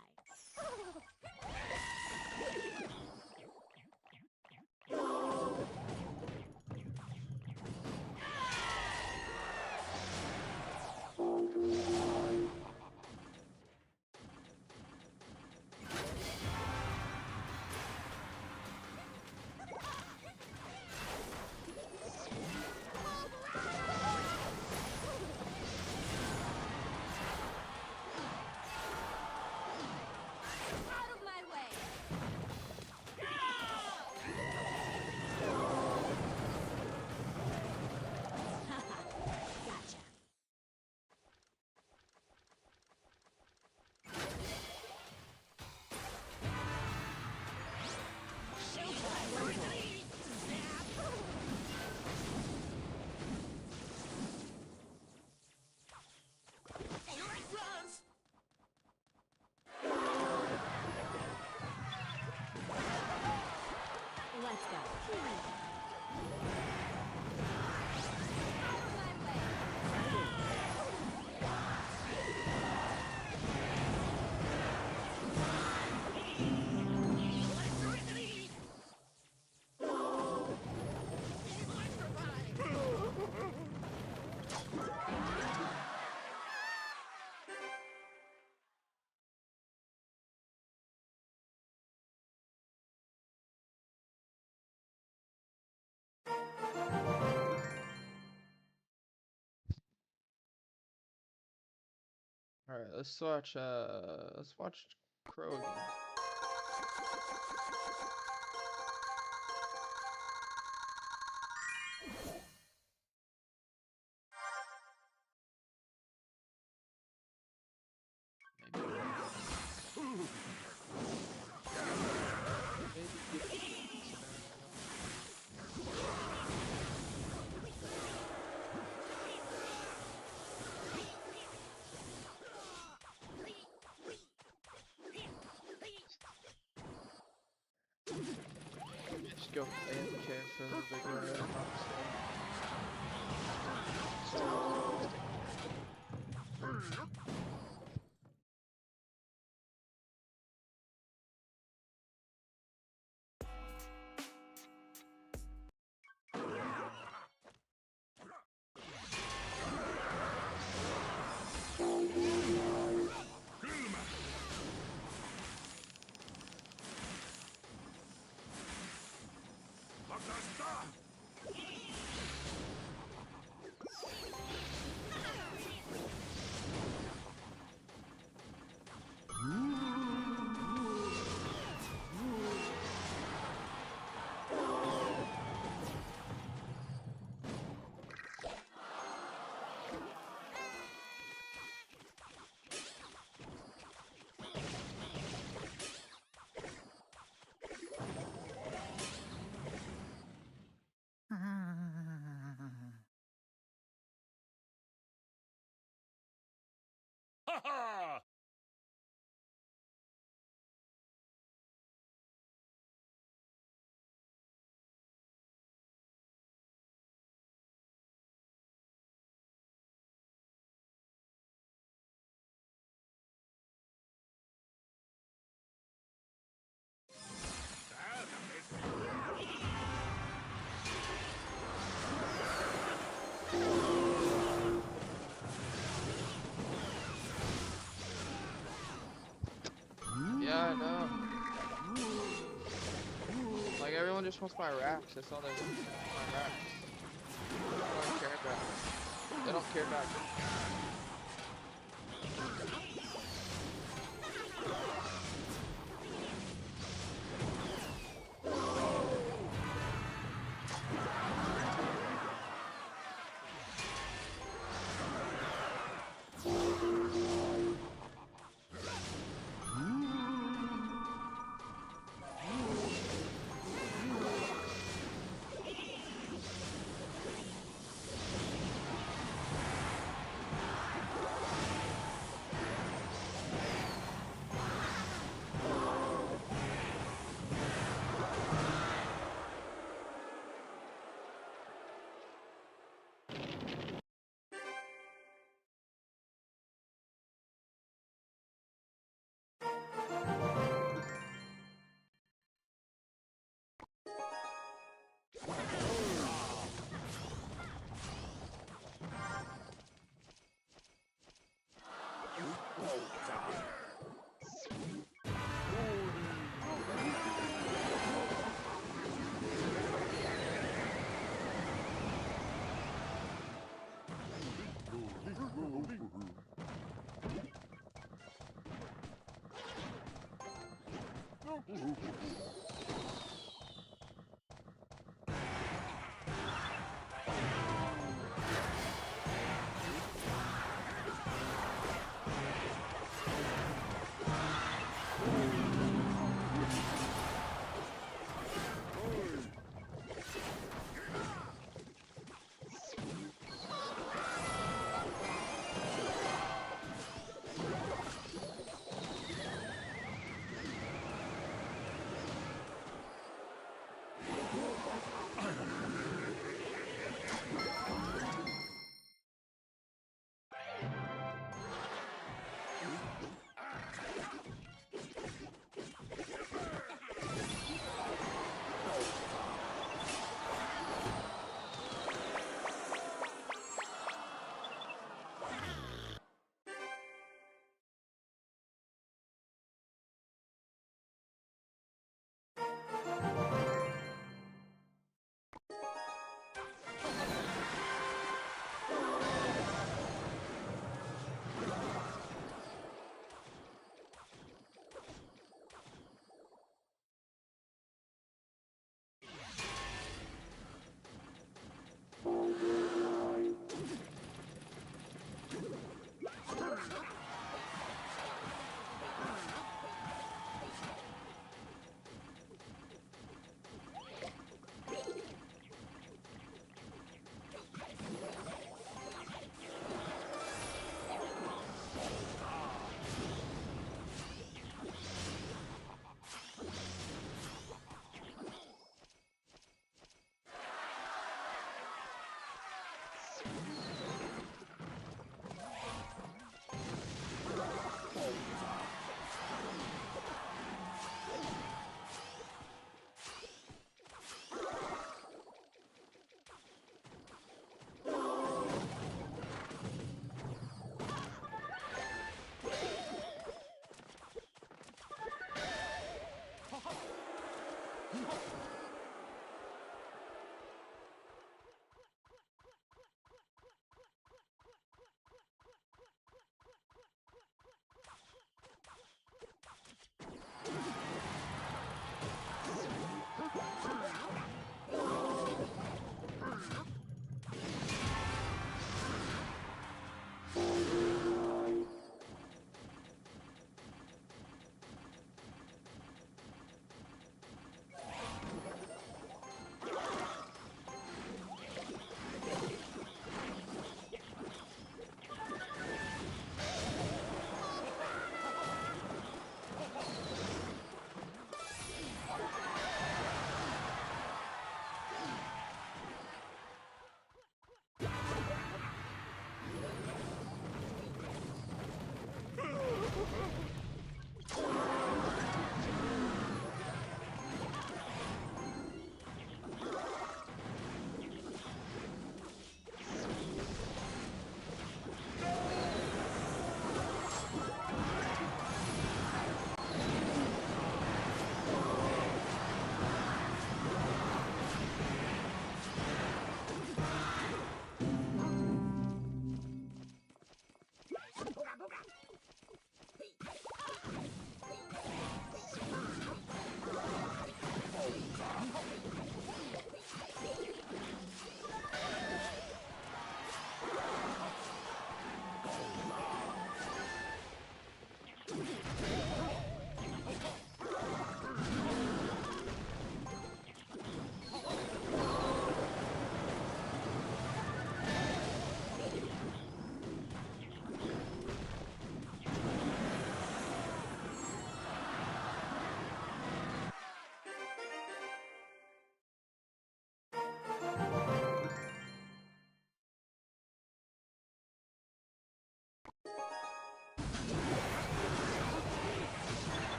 All right, let's watch Crow again. Just go AFK for a little bit. Go ahead and Ha ha! yeah, I know. Like everyone just wants my racks. That's all they want. My racks. They don't care about. They don't care about.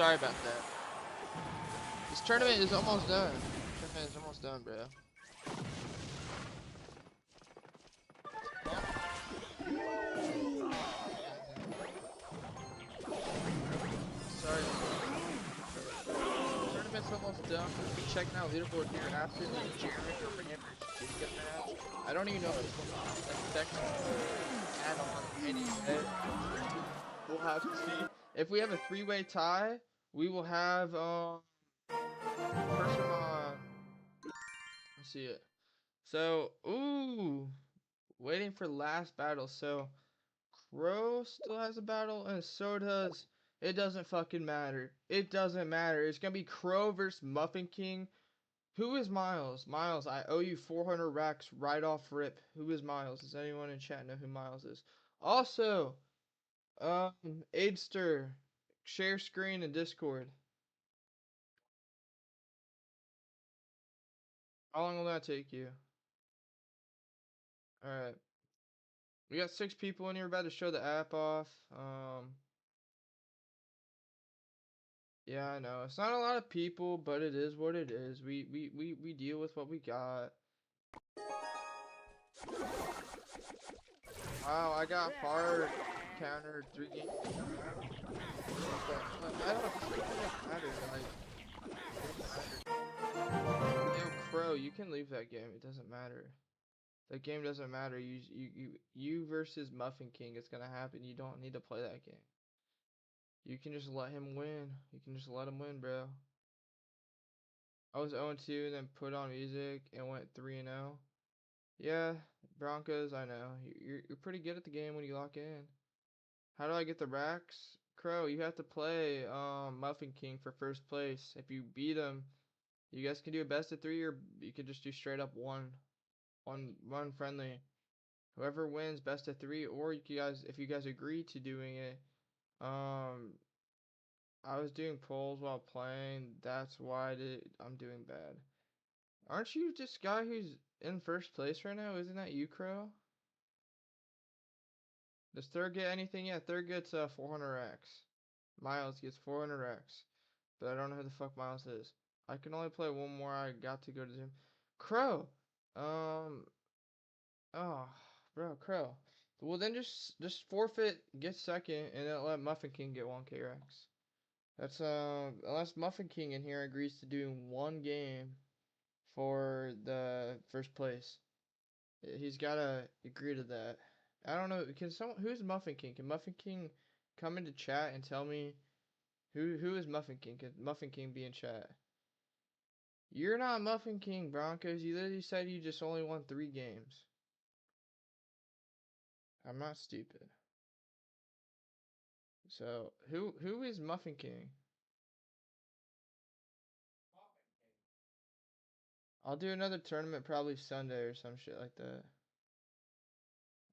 Sorry about that. This tournament is almost done. Tournament is almost done, bro. Sorry. Tournament's almost done. We'll be checking out leaderboard here after the Jeremy or Rammer Jacob match. I don't even know if it's going to affect add on any head. We'll have to see. If we have a 3-way tie, we will have person on. Let's see it. So, ooh, waiting for last battle. So, Crow still has a battle, and so does. It doesn't fucking matter. It doesn't matter. It's gonna be Crow versus Muffin King. Who is Miles? Miles, I owe you 400 racks right off rip. Who is Miles? Does anyone in chat know who Miles is? Also, Aidster, share screen in Discord. How long will that take you? Alright. We got 6 people in here about to show the app off. Yeah, I know. It's not a lot of people, but it is what it is. We deal with what we got. Wow, I got hard countered 3 games. I don't think it doesn't matter. Like, it doesn't matter. Yo, Crow, you can leave that game. It doesn't matter. That game doesn't matter. You versus Muffin King. It's gonna happen. You don't need to play that game. You can just let him win. You can just let him win, bro. I was 0-2 and then put on music and went 3-0. Yeah, Broncos, I know. You're pretty good at the game when you lock in. How do I get the racks? Crow, you have to play Muffin King for first place. If you beat him, you guys can do a best of 3, or you could just do straight up one friendly. Whoever wins best of 3, or you guys, if you guys agree to doing it, I was doing polls while playing. That's why I'm doing bad. Aren't you this guy who's in first place right now? Isn't that you, Crow? Does third get anything? Yeah, third gets 400 X. Miles gets 400 X. But I don't know who the fuck Miles is. I can only play one more. I got to go to the gym. Crow! Oh, bro, Crow. Well, then just forfeit, get second, and then let Muffin King get 1K Rex. That's, unless Muffin King in here agrees to doing one game for the first place. He's gotta agree to that. I don't know. Who's Muffin King? Can Muffin King come into chat and tell me who is Muffin King? Can Muffin King be in chat? You're not Muffin King, Broncos. You literally said you just only won 3 games. I'm not stupid. So who is Muffin King? I'll do another tournament probably Sunday or some shit like that.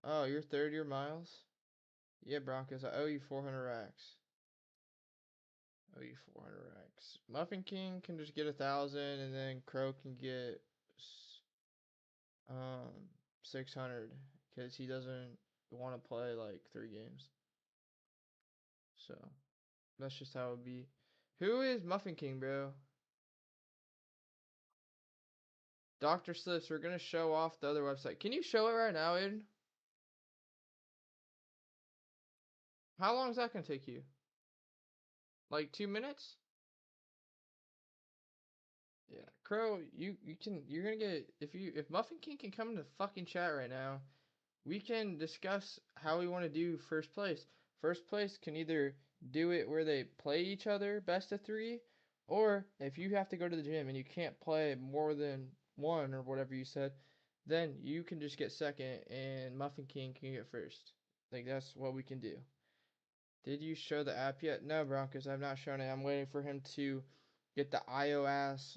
Oh, you're third year Miles? Yeah, Broncos. I owe you 400 racks. Owe you 400 racks. Muffin King can just get 1,000, and then Crow can get 600 because he doesn't want to play like 3 games. So that's just how it would be. Who is Muffin King, bro? Dr. Slips, we're gonna show off the other website. Can you show it right now, Aiden? How long is that gonna take you? Like 2 minutes? Yeah, Crow, you're gonna get if Muffin King can come into fucking chat right now, we can discuss how we want to do first place. First place can either do it where they play each other best of 3, or if you have to go to the gym and you can't play more than 1 or whatever you said, then you can just get second and Muffin King can get first. Like that's what we can do. Did you show the app yet? No, Broncos, I've not shown it. I'm waiting for him to get the iOS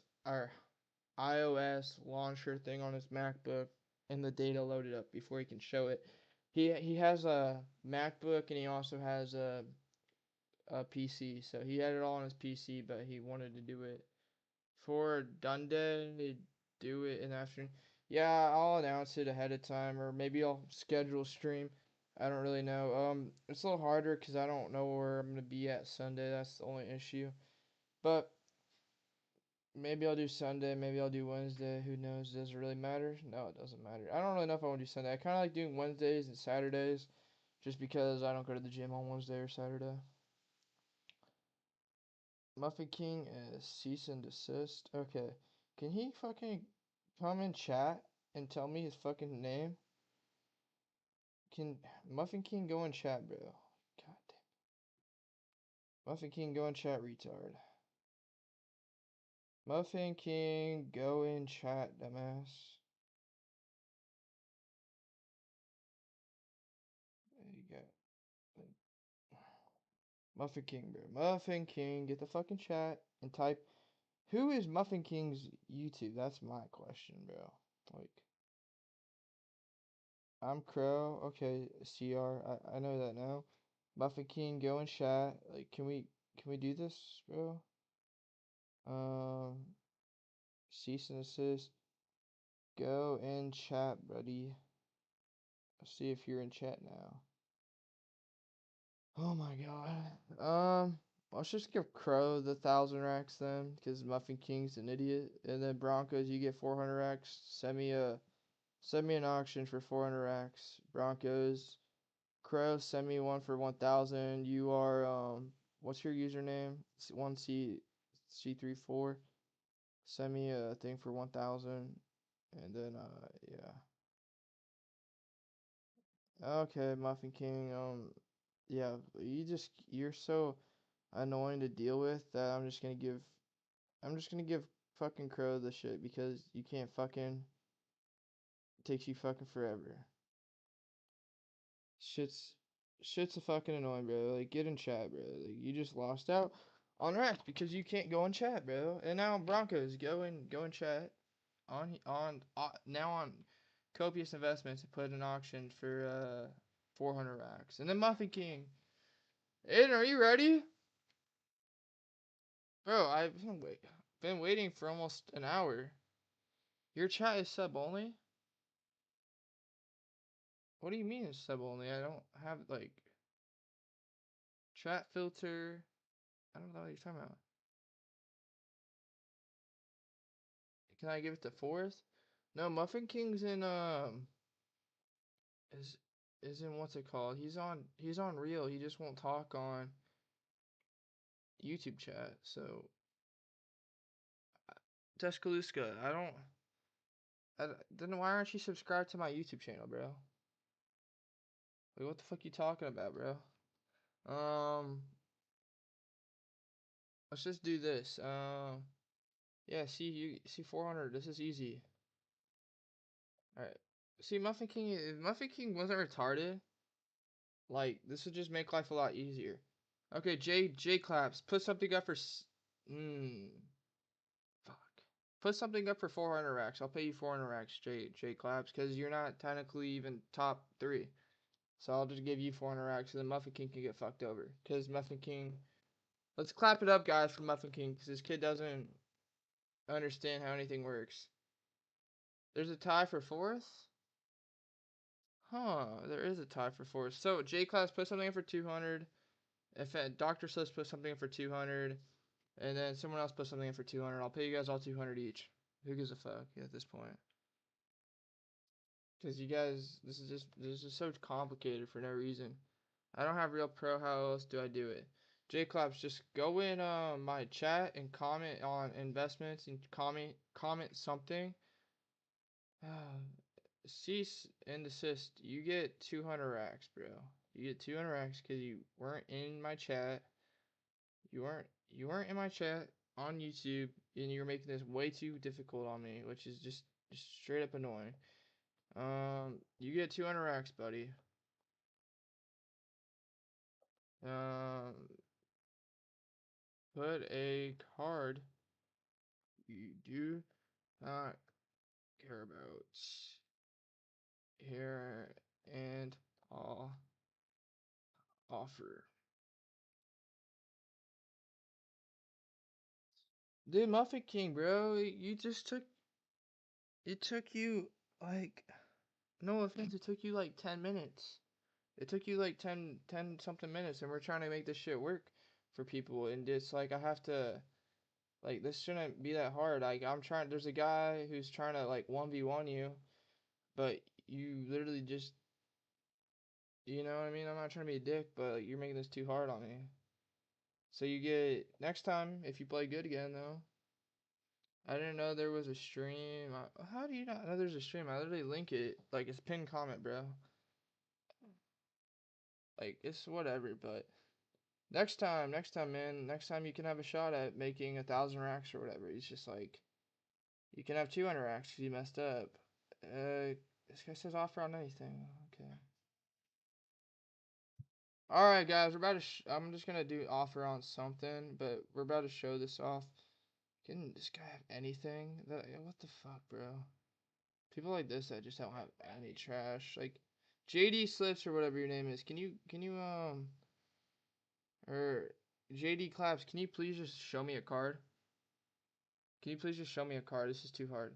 launcher thing on his MacBook and the data loaded up before he can show it. He has a MacBook and he also has a PC, so he had it all on his PC, but he wanted to do it for Dundee. Do it in the afternoon. Yeah, I'll announce it ahead of time, or maybe I'll schedule a stream. I don't really know. It's a little harder because I don't know where I'm gonna be at Sunday. That's the only issue. But maybe I'll do Sunday, maybe I'll do Wednesday. Who knows? Does it really matter? No, it doesn't matter. I don't really know if I want to do Sunday. I kind of like doing Wednesdays and Saturdays just because I don't go to the gym on Wednesday or Saturday. Muffin King is cease and desist. Okay. Can he fucking come in chat and tell me his fucking name? Can Muffin King go in chat, bro? God damn. Muffin King, go in chat, retard. Muffin King, go in chat, dumbass. There you go. Muffin King, bro. Muffin King, get the fucking chat and type. Who is Muffin King's YouTube? That's my question, bro. Like, I'm Crow. Okay, CR. I know that now. Muffin King, go in chat. Like, can we do this, bro? Cease and desist. Go in chat, buddy. Let's see if you're in chat now. Oh my god. Let's just give Crow the 1,000 racks then, because Muffin King's an idiot. And then Broncos, you get 400 racks. Send me an auction for 400 racks. Broncos. Crow, send me one for 1,000. You are what's your username? 1C34. Send me a thing for 1,000. And then yeah. Okay, Muffin King. Yeah, you're so annoying to deal with that I'm just gonna give fucking Crow the shit because you can't fucking it takes you fucking forever. Shit's shit's a fucking annoying, bro. Like get in chat, bro. Like you just lost out on racks because you can't go in chat, bro. And now Broncos go in chat now on copious investments to put an auction for 400 racks. And then Muffin King. Aiden, are you ready? Bro, I've been waiting for almost an hour. Your chat is sub only? What do you mean it's sub only? I don't have like chat filter. I don't know what you're talking about. Can I give it to Forrest? No, Muffin King's in is in what's it called? He's on Real. He just won't talk on YouTube chat. So Tuscaloosa, then why aren't you subscribed to my YouTube channel, bro? Like what the fuck you talking about, bro? Let's just do this. Yeah, you see 400. This is easy. All right. See, Muffin King. If Muffin King wasn't retarded, like this would just make life a lot easier. Okay, J claps. Put something up for. Fuck. Put something up for 400 racks. I'll pay you 400 racks, J claps, because you're not technically even top 3. So I'll just give you 400 racks, and then Muffin King can get fucked over. Because Muffin King. Let's clap it up, guys, for Muffin King, because this kid doesn't understand how anything works. There's a tie for 4th? Huh, there is a tie for 4th. So, J-Class put something in for 200. If Dr. Sliss put something in for 200. And then someone else put something in for 200. I'll pay you guys all 200 each. Who gives a fuck at this point? Because you guys, this is just so complicated for no reason. I don't have Real Pro. How else do I do it? J-Claps, just go in my chat and comment on investments and comment something. Cease and desist. You get 200 racks, bro. You get 200 racks because you weren't in my chat. You weren't in my chat on YouTube, and you're making this way too difficult on me, which is just straight up annoying. You get 200 racks, buddy. Put a card you do not care about here, and I'll offer. Dude, Muffin King, bro, it took you like, no offense, it took you like 10 minutes. It took you like 10 something minutes, and we're trying to make this shit work for people, and it's like I have to, like, this shouldn't be that hard. Like, there's a guy who's trying to like 1v1 you, but you literally just, you know what I mean? I'm not trying to be a dick, but like, you're making this too hard on me. So you get, next time, if you play good again, though. I didn't know there was a stream. How do you not know there's a stream? I literally link it. Like, it's pinned comment, bro. Like, it's whatever, but Next time, man. Next time you can have a shot at making 1,000 racks or whatever. He's just like, you can have 200 racks if you messed up. This guy says offer on anything. Okay. All right, guys, we're about to. I'm just gonna do offer on something, but we're about to show this off. Can this guy have anything? What the fuck, bro? People like this that just don't have any trash. Like JD Slips or whatever your name is. Can you or JD Claps? Can you please just show me a card? Can you please just show me a card? This is too hard.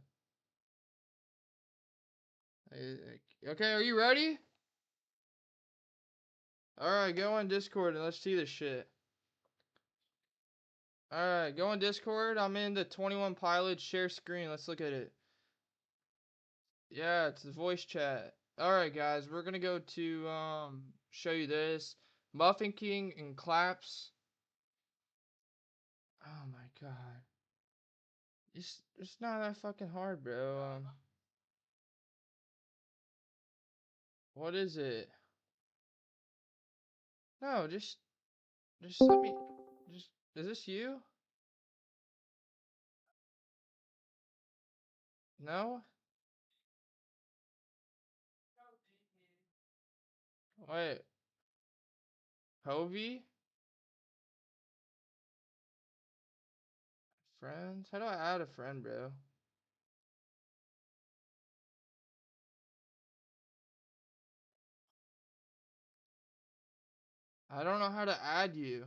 Okay, are you ready? Alright, go on Discord and let's see this shit. Alright, go on Discord. I'm in the 21 Pilots share screen. Let's look at it. Yeah, it's the voice chat. Alright, guys, we're gonna go to show you this. Muffin King and Claps. Oh my god. It's not that fucking hard, bro. What is it? No, just let me just is this you? No? Wait. Hovey? Friends? How do I add a friend, bro? I don't know how to add you.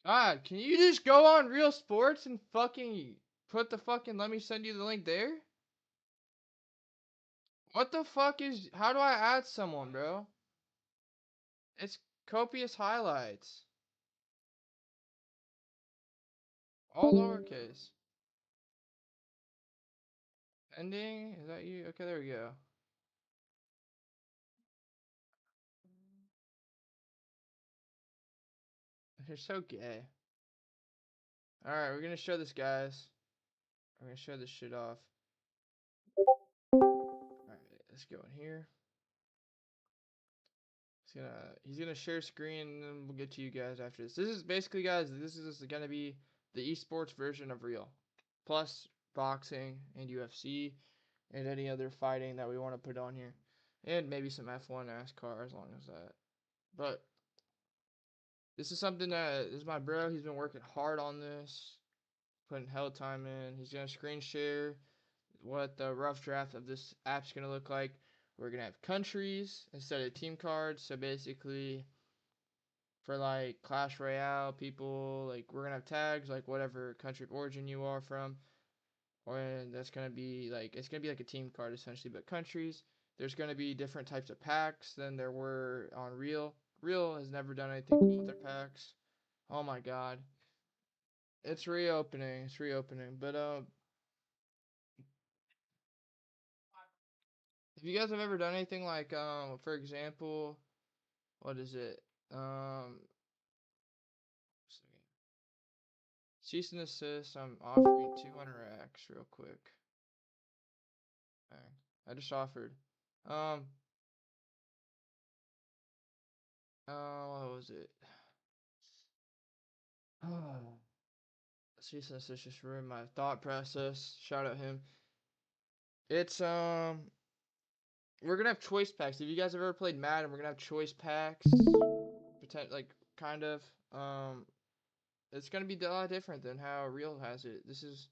God, can you just go on Real Sports and fucking put the fucking let me send you the link there? What the fuck is how do I add someone, bro? It's copious highlights. All lowercase. Ending? Is that you? Okay, there we go. You're so gay. Alright, we're gonna show this, guys. We're gonna show this shit off. Alright, let's go in here. He's gonna share screen and then we'll get to you guys after this. This is basically, guys, this is gonna be the esports version of Real. Plus boxing and UFC and any other fighting that we want to put on here. And maybe some F1 NASCAR as long as that. But this is something that this is my bro. He's been working hard on this, putting hell time in. He's gonna screen share what the rough draft of this app's gonna look like. We're gonna have countries instead of team cards. So basically, for like Clash Royale people, like we're gonna have tags like whatever country of origin you are from, or that's gonna be like it's gonna be like a team card essentially, but countries. There's gonna be different types of packs than there were on Real. Real has never done anything cool with their packs. Oh my god. It's reopening. It's reopening. But if you guys have ever done anything like for example, what is it? Cease and desist. I'm offering 200x real quick. Alright. I just offered. Um what was it? Cease and desist just ruined my thought process. Shout out him. It's we're gonna have choice packs. If you guys have ever played Madden, we're gonna have choice packs. Like kind of. It's gonna be a lot different than how Real has it. This is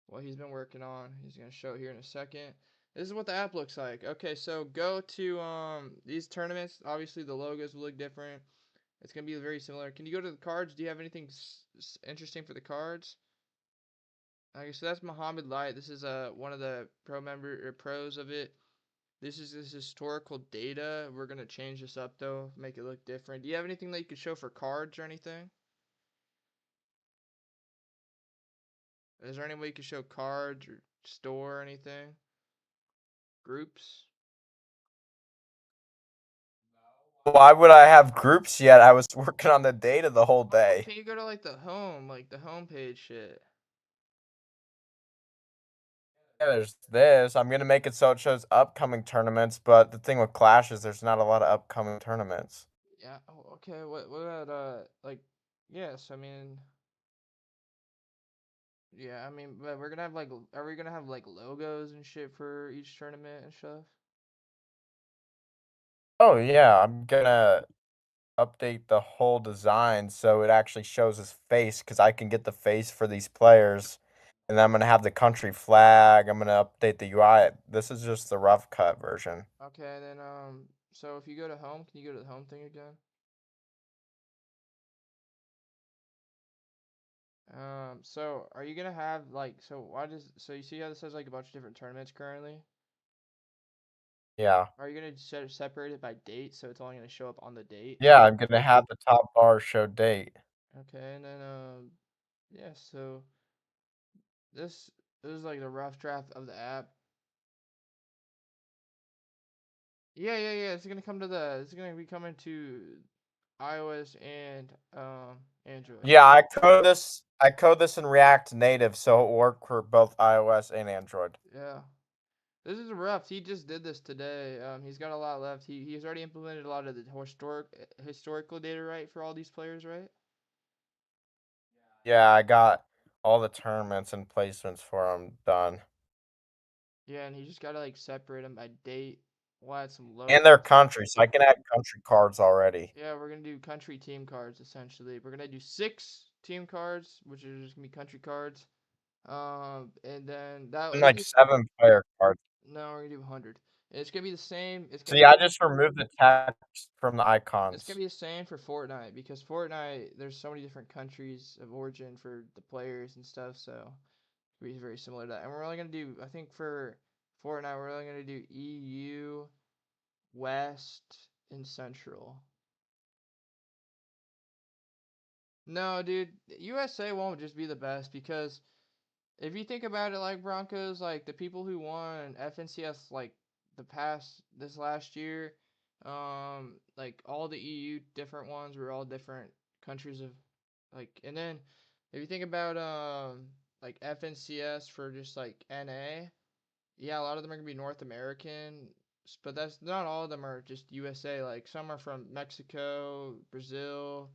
what he's been working on. He's gonna show it here in a second. This is what the app looks like. Okay, so go to these tournaments. Obviously, the logos will look different. It's gonna be very similar. Can you go to the cards? Do you have anything interesting for the cards? Okay, so that's Muhammad Light. This is one of the pros of it. This is this historical data. We're gonna change this up though, make it look different. Do you have anything that you could show for cards or anything? Is there any way you could show cards or store or anything? Groups? Why would I have groups yet? I was working on the data the whole day. Can you go to like the home page shit? Yeah, there's this. I'm gonna make it so it shows upcoming tournaments, but the thing with Clash is there's not a lot of upcoming tournaments. Yeah. Oh, okay. What about like yes, I mean yeah, I mean but we're gonna have like are we gonna have like logos and shit for each tournament and stuff? Oh yeah, I'm gonna update the whole design so it actually shows his face because I can get the face for these players. And then I'm gonna have the country flag. I'm gonna update the UI. This is just the rough cut version. Okay, then so if you go to home, can you go to the home thing again? So are you gonna have like so why does so you see how this has like a bunch of different tournaments currently? Yeah. Are you gonna separate it by date so it's only gonna show up on the date? Yeah, I'm gonna have the top bar show date. Okay, and then yeah, so this is like the rough draft of the app. Yeah. It's gonna be coming to iOS and Android. Yeah, I code this in React Native so it work for both iOS and Android. Yeah. This is rough. He just did this today. He's got a lot left. He's already implemented a lot of the historical data right for all these players, right? Yeah, I got all the tournaments and placements for them done. Yeah, and he just gotta like separate them by date. We'll add some And their logos. countries. So I can add country cards already. Yeah, we're gonna do country team cards essentially. We're gonna do 6 team cards, which are just gonna be country cards. And then that And it'll like be 7 player cards. no, we're gonna do 100. It's gonna be the same. See, I just removed the text from the It's gonna icons. be the same for Fortnite because Fortnite there's so many different countries of origin for the players and stuff, so it'll be very similar to that. And we're only gonna do I think for Fortnite we're only gonna do EU, West, and Central. No, dude, USA won't just be the best because if you think about it like Broncos, like the people who won FNCS like this last year, like all the EU different ones were all different countries of like and then if you think about like FNCS for just like NA, yeah, a lot of them are gonna be North American, but that's not all of them are just USA. Like some are from Mexico, Brazil,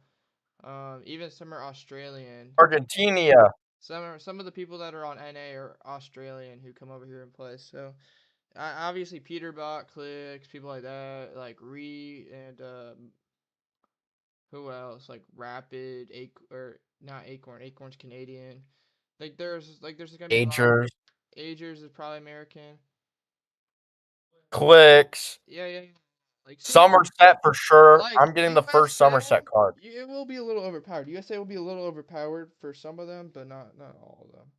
even some are Australian. Argentina. Some of the people that are on NA are Australian who come over here and play. So obviously Peterbot clicks people like that, like Re and who else? Like Rapid, or not Acorn. Acorn's Canadian. There's gonna be a lot. Agers. Agers is probably American. Clicks. Yeah. Like see, Somerset for sure. like I'm getting the first USA, Somerset card. it will be a little overpowered. USA will be a little overpowered for some of them, but not all of them.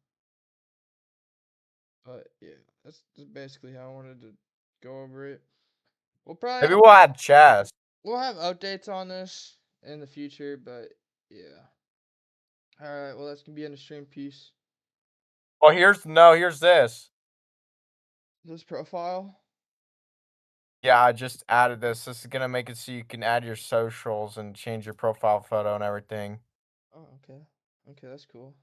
But yeah, that's basically how I wanted to go over it. We'll probably Maybe we'll add chess. we'll have updates on this in the future, but yeah. All right, well that's gonna be in the stream piece. Well, here's this. This profile. Yeah, I just added this. This is gonna make it so you can add your socials and change your profile photo and everything. Oh, okay, that's cool.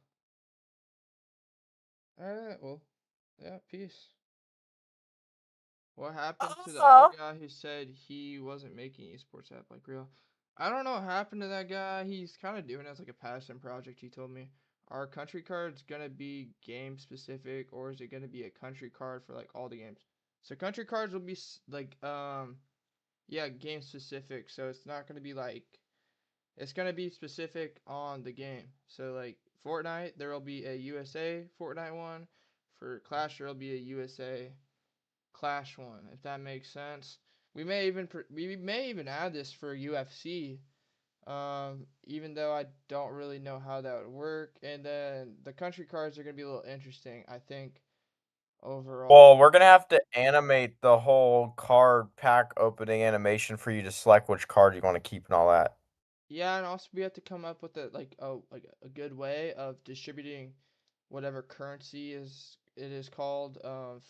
All right, well, yeah, peace. What happened to the other guy who said he wasn't making esports app like real? I don't know what happened to that guy. He's kind of doing it as like a passion project. He told me, "Are country cards gonna be game specific, or is it gonna be a country card for like all the games?" So country cards will be like yeah, game specific. So it's not gonna be like it's gonna be specific on the game. So like Fortnite, there will be a USA Fortnite one. For Clash, there will be a USA Clash one, if that makes sense. We may even add this for UFC. Even though I don't really know how that would work. And then the country cards are gonna be a little interesting, I think, overall. Well, we're gonna have to animate the whole card pack opening animation for you to select which card you want to keep and all that. Yeah, and also we have to come up with a good way of distributing whatever currency is it is called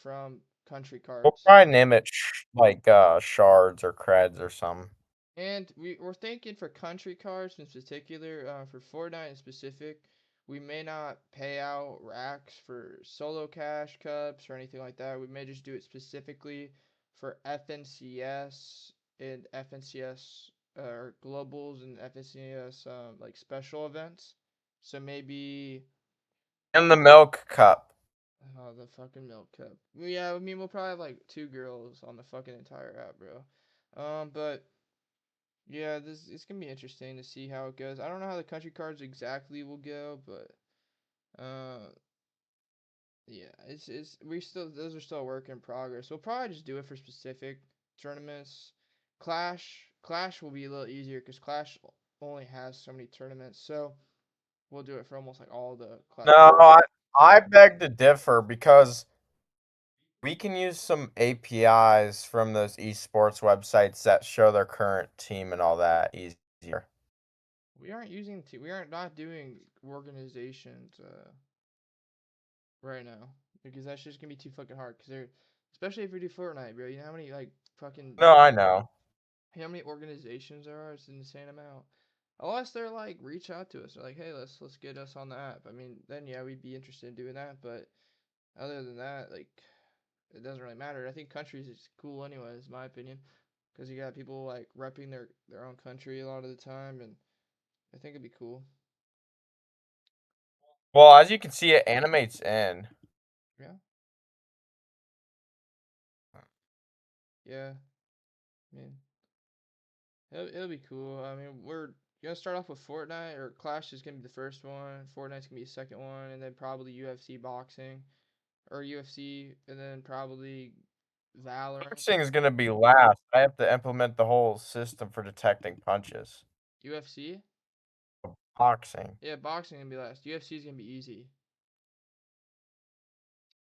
from country We'll cards. probably name it like shards or creds or something. And we're thinking for country cards in particular, for Fortnite in specific, we may not pay out racks for solo cash cups or anything like that. We may just do it specifically for FNCS and FNCS or globals and FSCS like special events. So maybe In the milk cup. oh, the fucking milk cup. Yeah, I mean we'll probably have like 2 girls on the fucking entire app, bro. But yeah, this it's gonna be interesting to see how it goes. I don't know how the country cards exactly will go, but yeah, it's we still those are still a work in progress. We'll probably just do it for specific tournaments. Clash will be a little easier because Clash only has so many tournaments, so we'll do it for almost like all the Clash. No, I beg to differ because we can use some APIs from those esports websites that show their current team and all that easier. We aren't not doing organizations right now because that's just gonna be too fucking hard. Because they're especially if we do Fortnite, bro. You know how many like fucking No, I know. how many organizations there are? It's an insane amount. Unless they're like reach out to us, they're like, hey, let's get us on the app. I mean, then yeah, we'd be interested in doing that. But other than that, like, it doesn't really matter. I think countries is cool anyways, my opinion, because you got people like repping their own country a lot of the time, and I think it'd be cool. Well, as you can see, it animates in. Yeah, yeah. I mean, it'll be cool. I mean, we're gonna start off with Fortnite or Clash is gonna be the first one. Fortnite's gonna be the second one, and then probably UFC boxing or UFC, and then probably Valorant. Boxing is going to be last. I have to implement the whole system for detecting punches. UFC? Boxing. Yeah, boxing gonna be last. UFC is gonna be easy.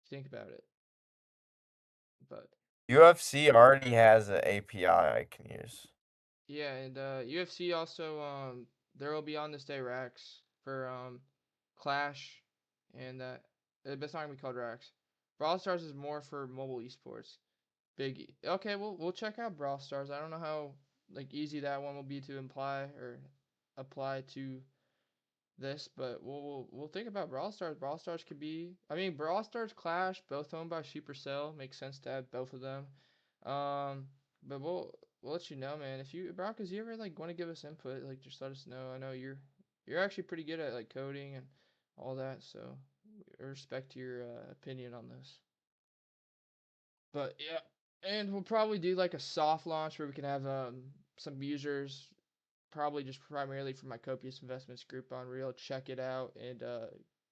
Think about it. But UFC already has an API I can use. yeah, and UFC also there will be on this day racks for Clash, and it's not gonna be called racks. Brawl Stars is more for mobile esports. Biggie. Okay, we'll check out Brawl Stars. I don't know how like easy that one will be to imply or apply to this, but we'll think about Brawl Stars. Brawl Stars could be. I mean, Brawl Stars Clash, both owned by Supercell, makes sense to have both of them. But we'll let you know, man. If you Broncos, you ever like want to give us input, like just let us know. I know you're actually pretty good at like coding and all that, so I respect your opinion on this. But yeah, and we'll probably do like a soft launch where we can have some users, probably just primarily for my copious investments group on Real, check it out and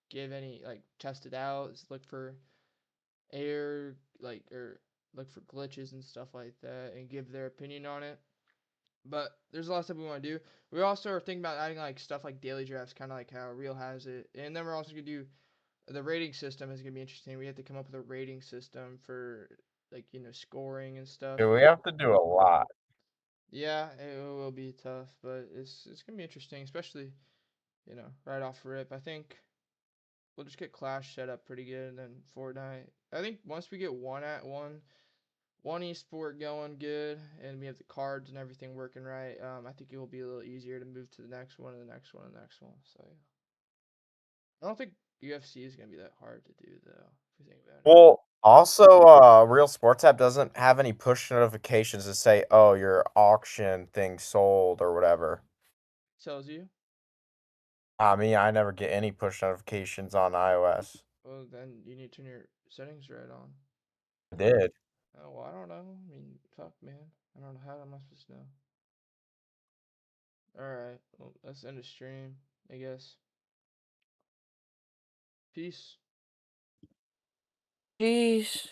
give any like test it out, look for error like or look for glitches and stuff like that, and give their opinion on it. But there's a lot of stuff we want to do. We also are thinking about adding like stuff like daily drafts, kind of like how Real has it, and then we're also gonna do the rating system is gonna be interesting. We have to come up with a rating system for like scoring and stuff. Yeah, we have to do a lot. Yeah, it will be tough, but it's gonna be interesting, especially right off rip. I think we'll just get Clash set up pretty good, and then Fortnite. I think once we get one esport going good, and we have the cards and everything working right, I think it will be a little easier to move to the next one and the next one and the next one. So yeah. I don't think UFC is gonna be that hard to do though, if you think about it. Well, also, Real Sports app doesn't have any push notifications to say, "Oh, your auction thing sold" or whatever. Tells you. I mean, I never get any push notifications on iOS. Well, then you need to turn your settings right on. I did. Oh, well, I don't know. I mean, fuck, man. I don't know how am I supposed to know. Alright, well, let's end the stream, I guess. Peace. Jeez.